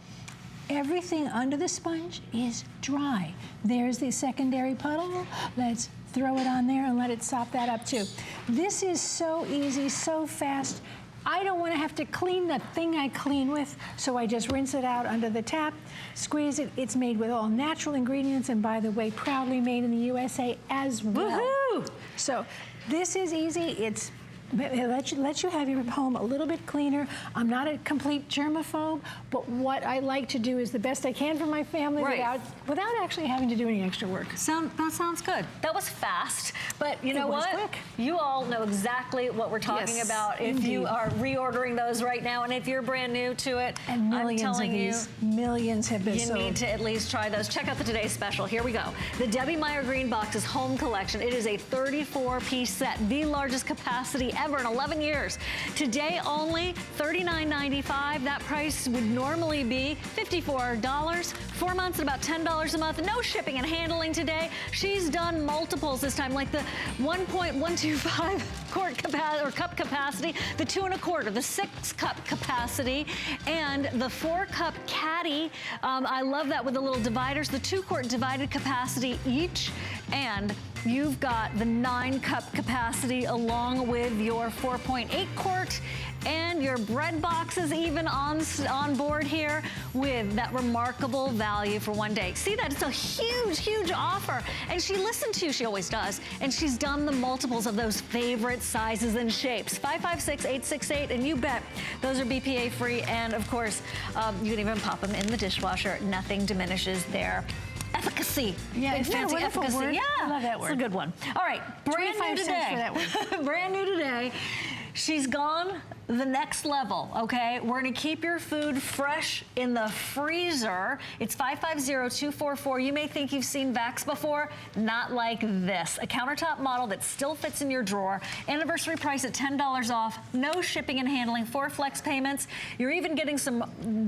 Everything under the sponge is dry. There's the secondary puddle. Let's throw it on there and let it sop that up too. This is so easy, so fast. I don't want to have to clean the thing I clean with, so I just rinse it out under the tap, squeeze it. It's made with all natural ingredients, and by the way, proudly made in the USA as well. Woohoo! So this is easy. It lets you have your home a little bit cleaner. I'm not a complete germaphobe, but what I like to do is the best I can for my family without actually having to do any extra work. That sounds good. That was fast, but you know what? Quick. You all know exactly what we're talking about if you are reordering those right now, and if you're brand new to it, and millions I'm telling of these, millions have been sold. You need to at least try those. Check out the Today's Special. Here we go. The Debbie Meyer Green Boxes Home Collection. It is a 34-piece set, the largest capacity ever in 11 years. Today only $39.95. That price would normally be $54. 4 months at about $10 a month. No shipping and handling today. She's done multiples this time, like the 1.125 quart capacity or cup capacity, the 2 1/4, the 6 cup capacity, and the 4 cup caddy. I love that with the little dividers, the 2 quart divided capacity each, and you've got the 9 cup capacity along with your 4.8 quart and your bread boxes even on board here with that remarkable value for one day. See that? It's a huge, huge offer. And she listened to you, she always does, and she's done the multiples of those favorite sizes and shapes. 556-868, and you bet those are BPA free, and of course, you can even pop them in the dishwasher. Nothing diminishes their efficacy. Yeah, Big isn't that a fancy wonderful efficacy. word? Yeah, I love that word. It's a good one. All right, brand new 25 cents today. for that word. Brand new today. She's gone the next level, okay? We're gonna keep your food fresh in the freezer. It's 550244. You may think you've seen Vax before. Not like this. A countertop model that still fits in your drawer. Anniversary price at $10 off. No shipping and handling, 4 flex payments. You're even getting some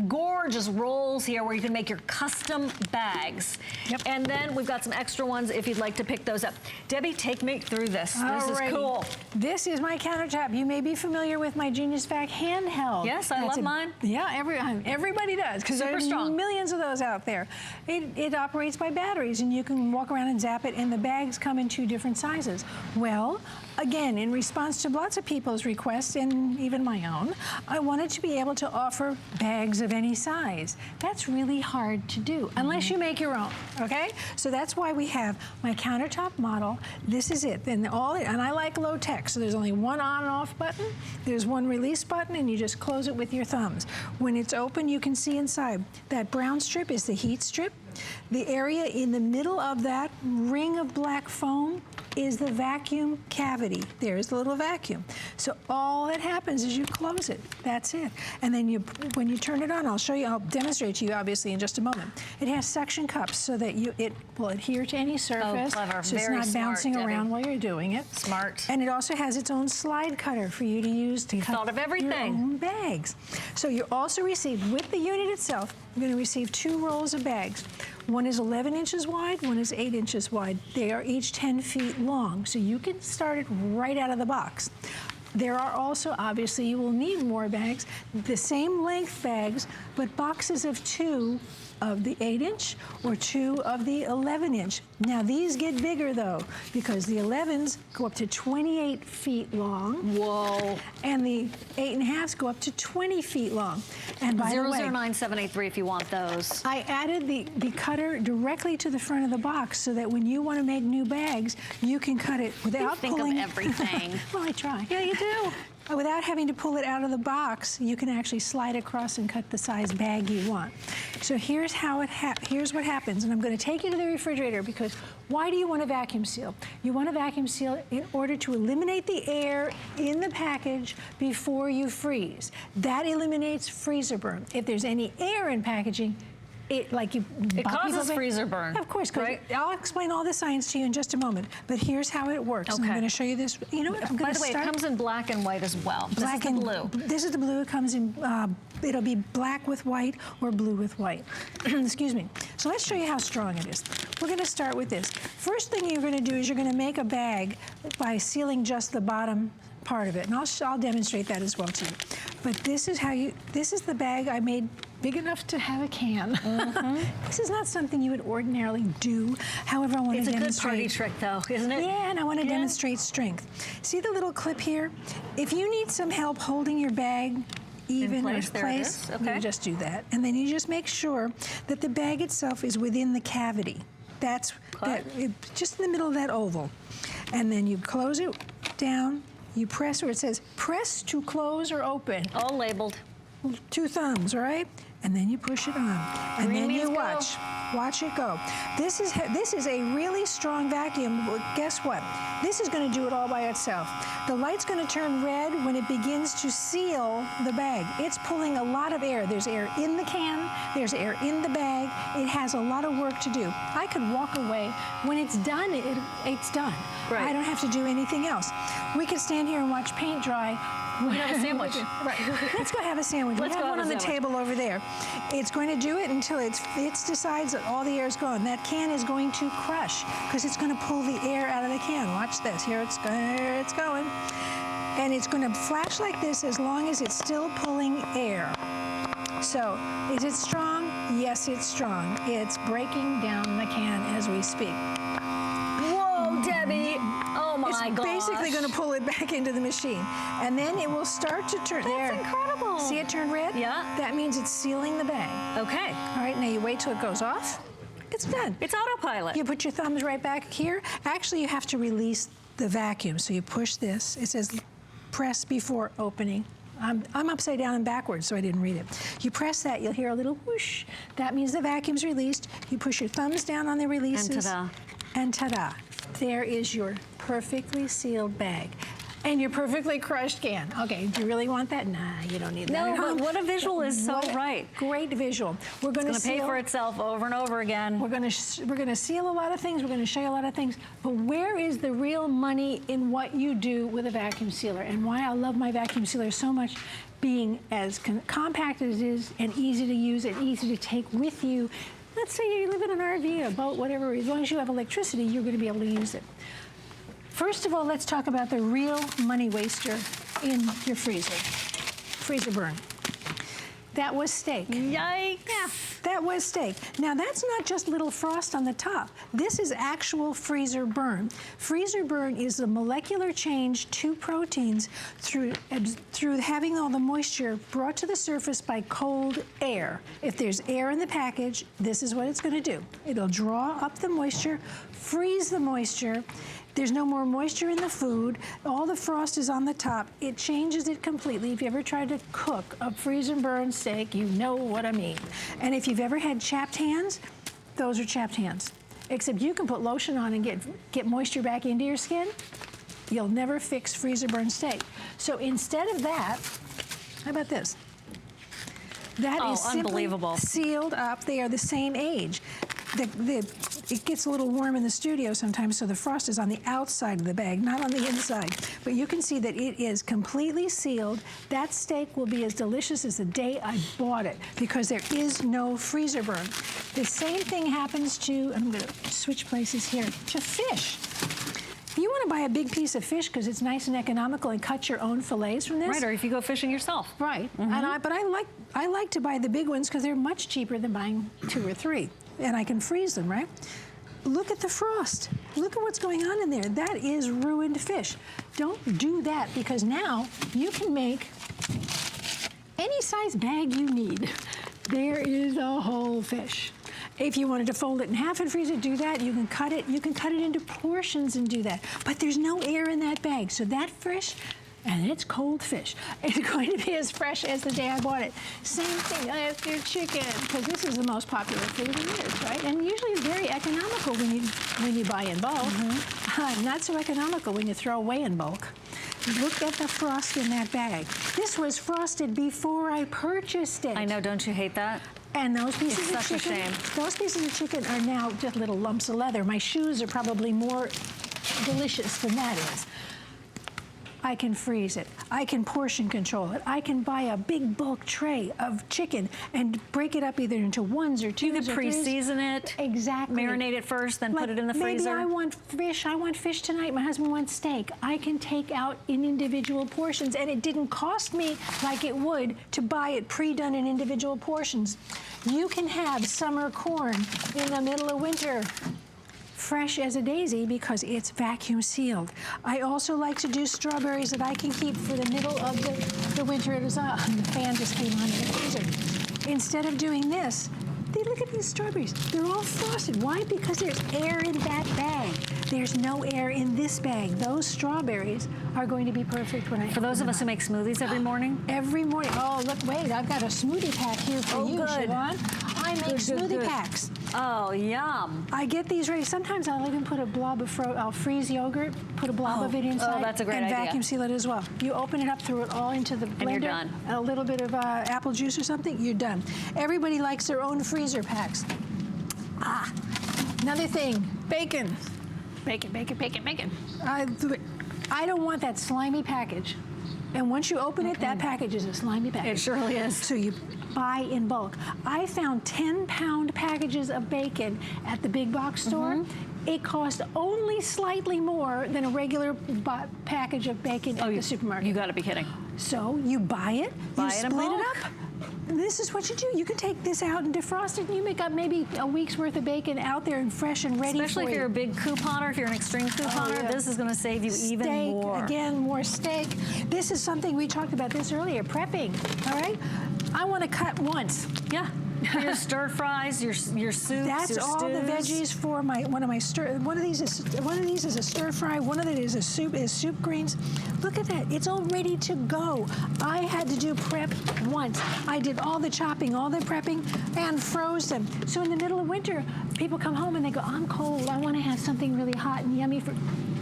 gorgeous rolls here where you can make your custom bags. Yep. And then we've got some extra ones if you'd like to pick those up. Debbie, take me through this. This is cool. This is my countertop. You may be familiar with my Genius Bag Handheld. Yes, I love mine. Yeah, everybody does, because Super there's strong. millions of those out there. It operates by batteries, and you can walk around and zap it, and the bags come in 2 different sizes. Well, again, in response to lots of people's requests, and even my own, I wanted to be able to offer bags of any size. That's really hard to do, unless you make your own, okay? So that's why we have my countertop model. This is it. And I like low tech, so there's only one on and off button. There's one release button, and you just close it with your thumbs. When it's open, you can see inside. That brown strip is the heat strip. The area in the middle of that ring of black foam is the vacuum cavity. There's the little vacuum. So all that happens is you close it. That's it. And then when you turn it on, I'll demonstrate to you obviously in just a moment. It has suction cups so that it will adhere to any surface. Oh, clever. So Very it's not bouncing smart, around Debbie. while you're doing it. Smart. And it also has its own slide cutter for you to use to cut thought of everything. your own bags. So you also receive, with the unit itself, you're going to receive 2 rolls of bags. One is 11 inches wide, one is 8 inches wide. They are each 10 feet long, so you can start it right out of the box. There are also, obviously, you will need more bags, the same length bags, but boxes of 2 of the 8-inch or 2 of the 11-inch. Now these get bigger though, because the 11s go up to 28 feet long. Whoa. And the 8.5s go up to 20 feet long. And by the way, 009783 if you want those. I added the cutter directly to the front of the box so that when you want to make new bags, you can cut it without think pulling. of everything. Well, I try. Yeah, you do. Without having to pull it out of the box, you can actually slide across and cut the size bag you want. So here's what happens, and I'm going to take you to the refrigerator because why do you want to vacuum seal? You want to vacuum seal in order to eliminate the air in the package before you freeze. That eliminates freezer burn. If there's any air in packaging, it causes freezer burn. Of course, right? I'll explain all the science to you in just a moment. But here's how it works. Okay. And I'm going to show you this. You know what? By the way, it comes in black and white as well. Black this is the blue. This is the blue. It comes in. It'll be black with white or blue with white. Excuse me. So let's show you how strong it is. We're going to start with this. First thing you're going to do is you're going to make a bag by sealing just the bottom part of it, and I'll demonstrate that as well to you. But this is the bag I made big enough to have a can. This is not something you would ordinarily do. However, I want to demonstrate. It's a good party trick though, isn't it? Yeah, and I want to demonstrate strength. See the little clip here? If you need some help holding your bag even or place, there it is. Okay. you just do that. And then you just make sure that the bag itself is within the cavity. That's just in the middle of that oval. And then you close it down. You press where it says press to close or open. All labeled. 2 thumbs, right? And then you push it on. And then you watch it go. This is a really strong vacuum. Well, guess what? This is going to do it all by itself. The light's going to turn red when it begins to seal the bag. It's pulling a lot of air. There's air in the can. There's air in the bag. It has a lot of work to do. I could walk away. When it's done, it's done. Right. I don't have to do anything else. We could stand here and watch paint dry. We can have a sandwich. Right. Let's go have a sandwich. Let's we have go one have on a the sandwich. table over there. It's going to do it until it decides that all the air is gone. That can is going to crush because it's going to pull the air out of the can. Watch this. Here it's going. And it's going to flash like this as long as it's still pulling air. So, is it strong? Yes, it's strong. It's breaking down the can as we speak. Whoa, Debbie. Oh my gosh. It's basically going to pull it back into the machine. And then it will start to turn. That's incredible. See it turn red? Yeah. That means it's sealing the bag. Okay. All right, now you wait till it goes off. It's done. It's autopilot. You put your thumbs right back here. Actually, you have to release the vacuum. So you push this. It says press before opening. I'm upside down and backwards, so I didn't read it. You press that, you'll hear a little whoosh. That means the vacuum's released. You push your thumbs down on the releases. And ta-da. And ta-da. There is your perfectly sealed bag. And your perfectly crushed can. Okay, do you really want that? Nah, you don't need that. No, but what a visual is so right. Great visual. We're going to pay for itself over and over again. We're going to seal a lot of things. We're going to show you a lot of things. But where is the real money in what you do with a vacuum sealer? And why I love my vacuum sealer so much, being as compact as it is and easy to use and easy to take with you. Let's say you live in an RV, a boat, whatever. As long as you have electricity, you're going to be able to use it. First of all, let's talk about the real money waster in your freezer burn. That was steak. Yikes. Yeah, that was steak. Now, that's not just little frost on the top. This is actual freezer burn. Freezer burn is the molecular change to proteins through having all the moisture brought to the surface by cold air. If there's air in the package, this is what it's going to do. It'll draw up the moisture, freeze the moisture. There's no more moisture in the food. All the frost is on the top. It changes it completely. If you ever tried to cook a freeze and burn steak, you know what I mean. And if you've ever had chapped hands, those are chapped hands. Except you can put lotion on and get moisture back into your skin. You'll never fix freezer burn steak. So instead of that, how about this? That is simply unbelievable. Sealed up. They are the same age. It gets a little warm in the studio sometimes, so the frost is on the outside of the bag, not on the inside. But you can see that it is completely sealed. That steak will be as delicious as the day I bought it because there is no freezer burn. The same thing happens to, I'm going to switch places here, to fish. You want to buy a big piece of fish because it's nice and economical and cut your own fillets from this. Right, or if you go fishing yourself. Right, but I like to buy the big ones because they're much cheaper than buying 2 or 3. And I can freeze them, right? Look at the frost. Look at what's going on in there. That is ruined fish. Don't do that because now you can make any size bag you need. There is a whole fish. If you wanted to fold it in half and freeze it, do that. You can cut it. You can cut it into portions and do that. But there's no air in that bag. So that fish, and it's cold fish, it's going to be as fresh as the day I bought it. Same thing with your chicken, because this is the most popular food in years, right? And usually it's very economical when you buy in bulk. Not so economical when you throw away in bulk. Look at the frost in that bag. This was frosted before I purchased it. I know, don't you hate that? And those pieces It's of such a chicken, shame. those pieces of chicken are now just little lumps of leather. My shoes are probably more delicious than that is. I can freeze it. I can portion control it. I can buy a big bulk tray of chicken and break it up either into 1s or 2s. You could or 3s. pre-season it. Exactly. Marinate it first, then put it in the freezer. Maybe I want fish tonight. My husband wants steak. I can take out in individual portions, and it didn't cost me like it would to buy it pre-done in individual portions. You can have summer corn in the middle of winter. Fresh as a daisy because it's vacuum sealed. I also like to do strawberries that I can keep for the middle of the winter. The fan just came on in the freezer. Instead of doing this, look at these strawberries. They're all frosted. Why? Because there's air in that bag. There's no air in this bag. Those strawberries are going to be perfect when I For those of us who make smoothies every morning? Every morning. Oh, look, wait, I've got a smoothie pack here for you, good. Siobhan. I make smoothie packs. Oh, yum. I get these ready. Sometimes I'll even put a blob of I'll freeze yogurt, put a blob of it inside, that's a great and idea. vacuum seal it as well. You open it up, throw it all into the blender, And you're done. A little bit of apple juice or something, you're done. Everybody likes their own freezer packs. Another thing, bacon. Bacon, bacon, bacon, bacon. I don't want that slimy package. And once you open it, that package is a slimy package. It surely is. So you buy in bulk. I found 10-pound packages of bacon at the big box store. It cost only slightly more than a regular package of bacon at the supermarket. You gotta be kidding. So you buy it, you it in split it bulk. up. This is what you do. You can take this out and defrost it, and you make up maybe a week's worth of bacon out there and fresh and ready Especially for if you. you're a big couponer, if you're an extreme couponer, yeah. this is gonna save you even more. Again, more steak. This is something we talked about this earlier, prepping, all right? I want to cut once. Yeah. For your stir fries, your soups, That's your all the stews. veggies for one of these is a stir fry, one of it is soup greens. Look at that. It's all ready to go. I had to do prep once. I did all the chopping, all the prepping, and froze them. So in the middle of winter, people come home and they go, I'm cold. I want to have something really hot and yummy.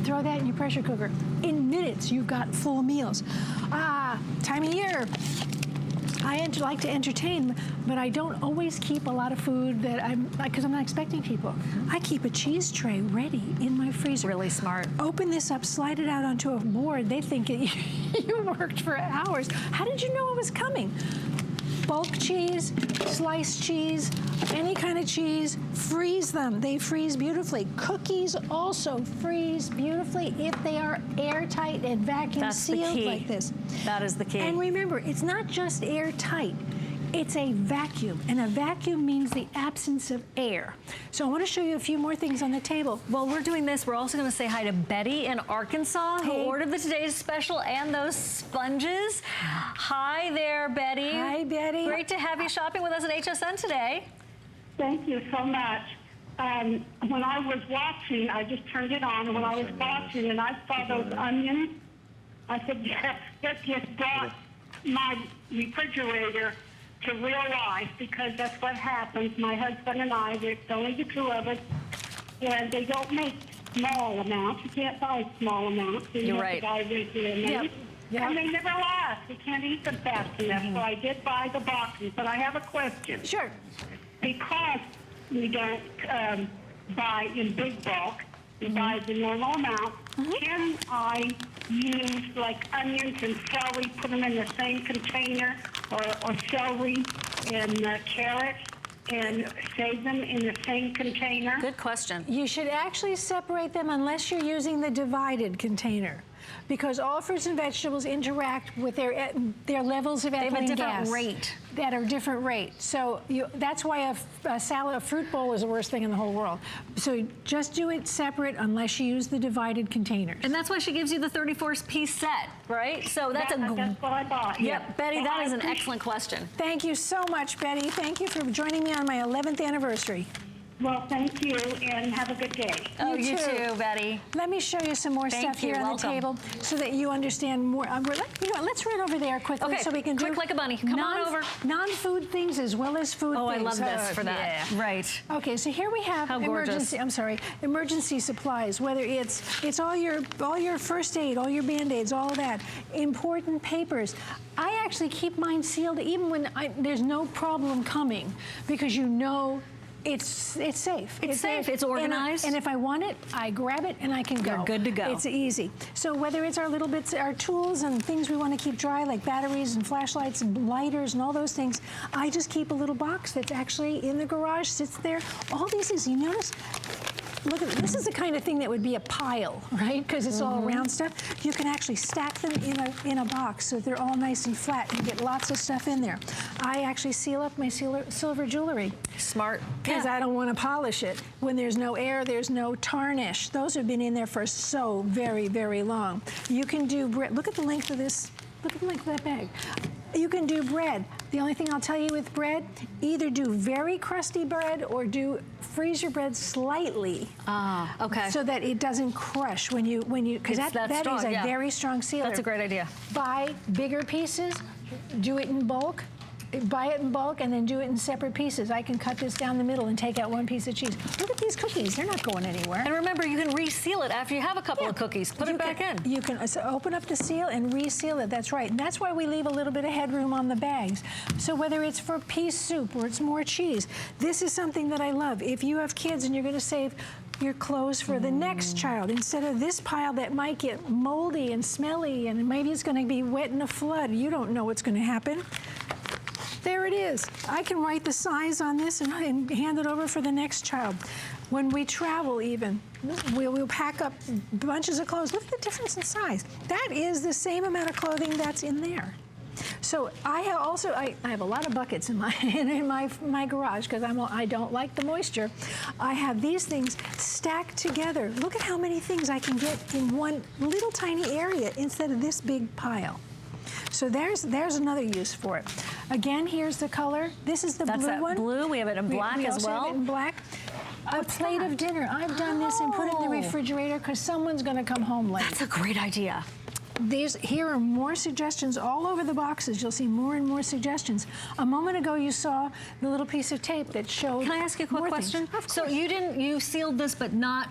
Throw that in your pressure cooker. In minutes, you've got full meals. Time of year. I like to entertain, but I don't always keep a lot of food because I'm not expecting people. I keep a cheese tray ready in my freezer. Really smart. Open this up, slide it out onto a board. They think you worked for hours. How did you know it was coming? Bulk cheese, sliced cheese, any kind of cheese, freeze them. They freeze beautifully. Cookies also freeze beautifully if they are airtight and vacuum sealed like this. That is the key. And remember, it's not just airtight. It's a vacuum, and a vacuum means the absence of air. So I want to show you a few more things on the table. While we're doing this, we're also going to say hi to Betty in Arkansas, who Hey. ordered the Today's Special and those sponges. Hi there, Betty. Hi, Betty. Great to have you shopping with us at HSN today. Thank you so much. When I was watching, I just turned it on. When I was watching and I saw those onions, I said, yes, that just brought my refrigerator to real life, because that's what happens. My husband and I, there's only the two of us, and they don't make small amounts. You can't buy small amounts. You're right. You have to buy regular amounts. Yep. And they never last. We can't eat them fast enough. So I did buy the boxes. But I have a question. Sure. Because we don't buy in big bulk, we buy the normal amount, can I use like onions and celery, put them in the same container, or celery and carrots, and save them in the same container? Good question. You should actually separate them unless you're using the divided container, because all fruits and vegetables interact with their levels of ethylene gas. They have a different rate. That are different rate. So that's why a fruit bowl is the worst thing in the whole world. So just do it separate unless you use the divided containers. And that's why she gives you the 34-piece set, right? So that's That's what I bought. Yep, Betty, Well, that I is an appreciate- excellent question. Thank you so much, Betty. Thank you for joining me on my 11th anniversary. Well, thank you, and have a good day. Oh, You you too. too, Betty. Let me show you some more Thank stuff you. here on Welcome. the table so that you understand more. You know what, let's run over there quickly Okay, so we can quick do like a bunny. Come on over. Non-food things as well as food Oh, things. I love this for that. Yeah. Right. Okay, so here we have How gorgeous. emergency supplies, whether it's all your first aid, all your Band-Aids, all of that. Important papers. I actually keep mine sealed even when there's no problem coming, because you know it's safe. It's safe. It's organized. And if I want it, I grab it and I can go. You're good to go. It's easy. So whether it's our little bits, our tools and things we want to keep dry, like batteries and flashlights and lighters and all those things, I just keep a little box that's actually in the garage, sits there. All these things, you notice? Look at this. Is the kind of thing that would be a pile, right? Because it's all round stuff. You can actually stack them in a box so they're all nice and flat. You get lots of stuff in there. I actually seal up my silver jewelry. Smart. Because I don't want to polish it. When there's no air, there's no tarnish. Those have been in there for so very, very long. You can do bread. Look at the length of this. Look at the length of that bag. You can do bread. The only thing I'll tell you with bread, either do very crusty bread or freeze your bread slightly. Okay. So that it doesn't crush when you, because that strong, is a yeah. very strong sealer. That's a great idea. Buy bigger pieces, do it in bulk. Buy it in bulk and then do it in separate pieces. I can cut this down the middle and take out one piece of cheese. Look at these cookies. They're not going anywhere. And remember, you can reseal it after you have a couple of cookies. Put it back in. You can open up the seal and reseal it. That's right. And that's why we leave a little bit of headroom on the bags. So whether it's for pea soup or it's more cheese, this is something that I love. If you have kids and you're going to save your clothes for the next child, instead of this pile that might get moldy and smelly and maybe it's going to be wet in a flood, you don't know what's going to happen. There it is. I can write the size on this and hand it over for the next child. When we travel even, we'll pack up bunches of clothes. Look at the difference in size. That is the same amount of clothing that's in there. So I have a lot of buckets in my garage because I don't like the moisture. I have these things stacked together. Look at how many things I can get in one little tiny area instead of this big pile. So there's another use for it. Again, here's the color. This is the blue one. Blue. We have it in black we as also well. have it in black. A plate of dinner. I've done this and put it in the refrigerator because someone's going to come home late. That's a great idea. Here are more suggestions all over the boxes. You'll see more and more suggestions. A moment ago, you saw the little piece of tape that showed. Can I ask you a quick question? So you sealed this, but not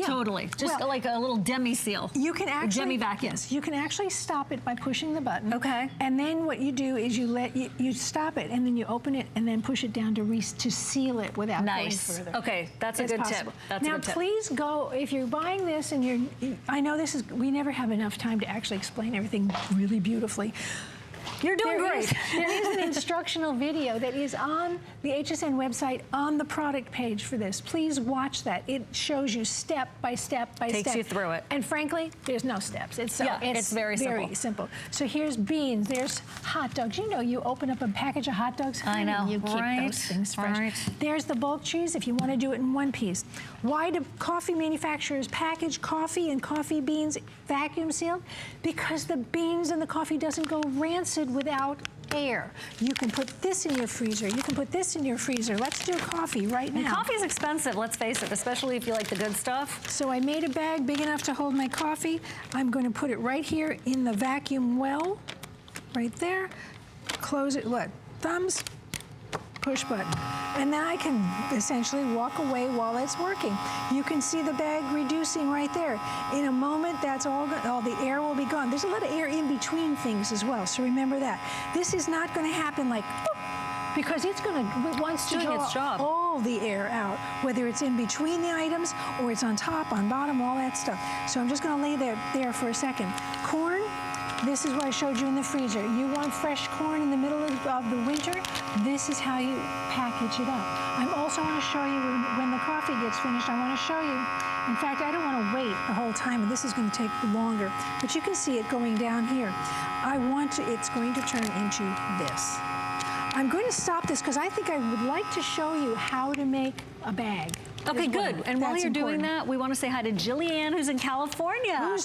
totally, just like a little demi seal. You can actually demi vacuum. Yes, you can actually stop it by pushing the button. Okay. And then what you do is you stop it, and then you open it, and then push it down to seal it without going further. Okay, that's a good tip. That's now, a good tip. please go if you're buying this, and I know we never have enough time to actually explain everything really beautifully. You're doing great. There is an instructional video that is on the HSN website on the product page for this. Please watch that. It shows you step by step by step. Takes you through it. And frankly, there's no steps. It's very simple. So here's beans. There's hot dogs. You know, you open up a package of hot dogs. I know. You keep those things fresh. Right. There's the bulk cheese if you want to do it in one piece. Why do coffee manufacturers package coffee and coffee beans vacuum sealed? Because the beans and the coffee doesn't go rancid without air. You can put this in your freezer. You can put this in your freezer. Let's do coffee right now. And coffee is expensive, let's face it, especially if you like the good stuff. So I made a bag big enough to hold my coffee. I'm going to put it right here in the vacuum well, right there. Close it, thumbs, push button. And then I can essentially walk away while it's working. You can see the bag reducing right there. In a moment, that's all the air will be gone. There's a lot of air in between things as well, so remember that. This is not going to happen like, whoop, because it wants to draw all the air out, whether it's in between the items or it's on top, on bottom, all that stuff. So I'm just going to lay there for a second. Corn. This is what I showed you in the freezer. You want fresh corn in the middle of the winter? This is how you package it up. I also want to show you when the coffee gets finished, I want to show you. In fact, I don't want to wait the whole time, and this is going to take longer. But you can see it going down here. It's going to turn into this. I'm going to stop this because I think I would like to show you how to make a bag. Okay, good. And while you're doing that, we want to say hi to Jillian, who's in California. Hi,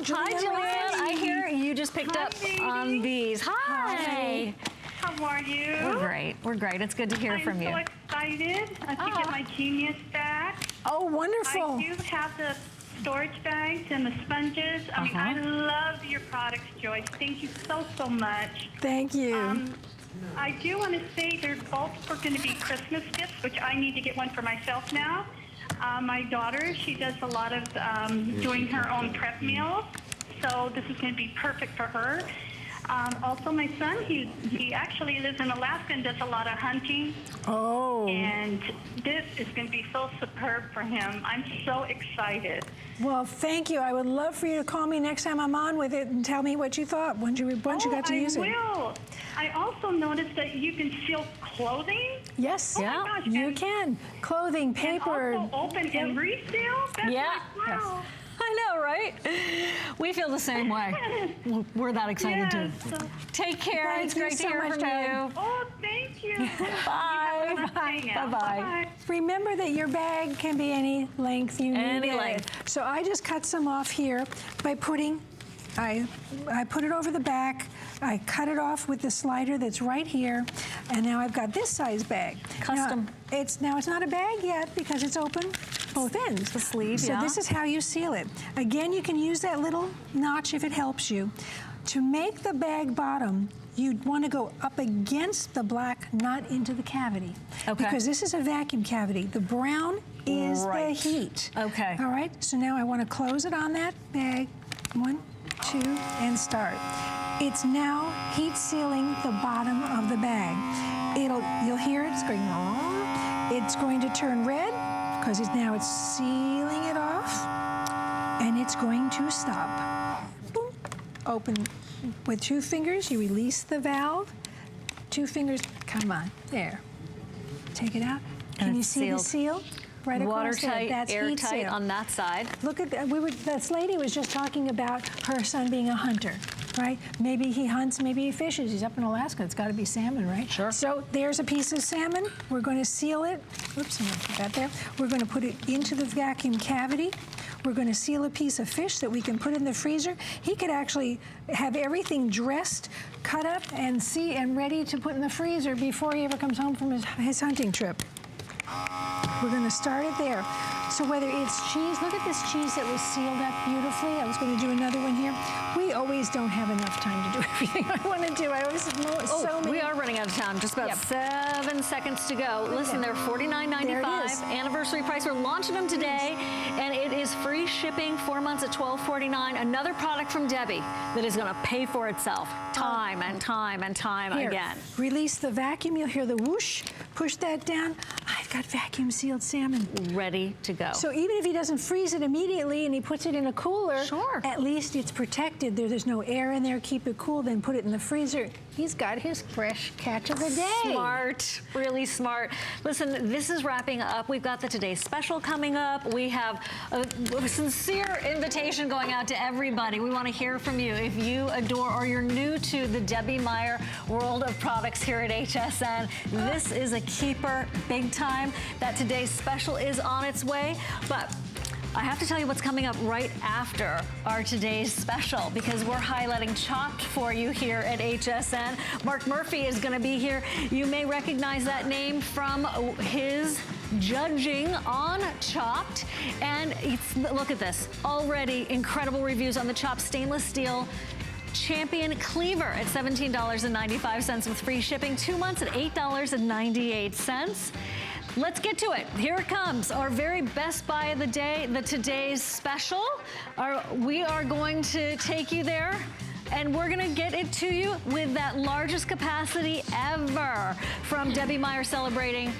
Jillian. I hear you just picked up on these. Hi. How are you? We're great. We're great. It's good to hear from you. I'm so excited to get my Genius back. Oh, wonderful. I do have the storage bags and the sponges. I mean, I love your products, Joyce. Thank you so much. Thank you. I do want to say they're both going to be Christmas gifts, which I need to get one for myself now. My daughter, she does a lot of doing her own prep meals, so this is going to be perfect for her. Also, my son, he actually lives in Alaska and does a lot of hunting. Oh. And this is going to be so superb for him. I'm so excited. Well, thank you. I would love for you to call me next time I'm on with it and tell me what you thought once you got to use it. I will. I also noticed that you can seal clothing. Yes, Oh my gosh. you can. Clothing, paper. And also open and reseal? That's Yeah. like, wow. I know, right? We feel the same way. We're that excited too. Take care. It's great to hear from you. Oh, thank you. Bye. Bye-bye. Remember that your bag can be any length you need. Any length. So I just cut some off here by putting, I put it over the back. I cut it off with the slider that's right here, and now I've got this size bag. Custom. Now it's not a bag yet because it's open both ends. The sleeve, So this is how you seal it. Again, you can use that little notch if it helps you. To make the bag bottom, you'd want to go up against the black, not into the cavity. Okay. Because this is a vacuum cavity. The brown is the heat. Okay. All right, so now I want to close it on that bag. 1, 2, and start. It's now heat sealing the bottom of the bag. You'll hear it's going, it's going to turn red because it's sealing it off, and it's going to stop. Boom. Open with 2 fingers, you release the valve. 2 fingers, come on, there. Take it out. Can you see the seal? Right across there. Watertight, That's heat airtight seal. on that side. Look at that. This lady was just talking about her son being a hunter. right? Maybe he hunts, maybe he fishes. He's up in Alaska. It's got to be salmon, right? Sure. So there's a piece of salmon. We're going to seal it. Oops, I'm going to put that there. We're going to put it into the vacuum cavity. We're going to seal a piece of fish that we can put in the freezer. He could actually have everything dressed, cut up, and ready to put in the freezer before he ever comes home from his hunting trip. We're going to start it there. So whether it's cheese, look at this cheese that was sealed up beautifully. I was going to do another one here. We always don't have enough time to do everything I want to do. I always have so many. We are running out of time. Just about 7 seconds to go. Listen, they're $49.95. Anniversary price. We're launching them today, and it is free shipping, 4 months at $12.49. Another product from Debbie that is going to pay for itself time and time and time again. Release the vacuum. You'll hear the whoosh. Push that down. I've got vacuum sealed salmon. Ready to go. So even if he doesn't freeze it immediately and he puts it in a cooler, sure, at least it's protected. There's no air in there. Keep it cool, then put it in the freezer. He's got his fresh catch of the day. Smart, really smart. Listen, this is wrapping up. We've got the Today Special coming up. We have a sincere invitation going out to everybody. We want to hear from you. If you adore or you're new to the Debbie Meyer world of products here at HSN, this is a keeper big time. That Today's Special is on its way, but I have to tell you what's coming up right after our Today's Special, because we're highlighting Chopped for you here at HSN. Mark Murphy is going to be here. You may recognize that name from his judging on Chopped. And look at this. Already incredible reviews on the Chopped stainless steel Champion Cleaver at $17.95 with free shipping. 2 months at $8.98. Let's get to it. Here it comes. Our very best buy of the day, the Today's Special. We are going to take you there, and we're gonna get it to you with that largest capacity ever from Debbie Meyer, celebrating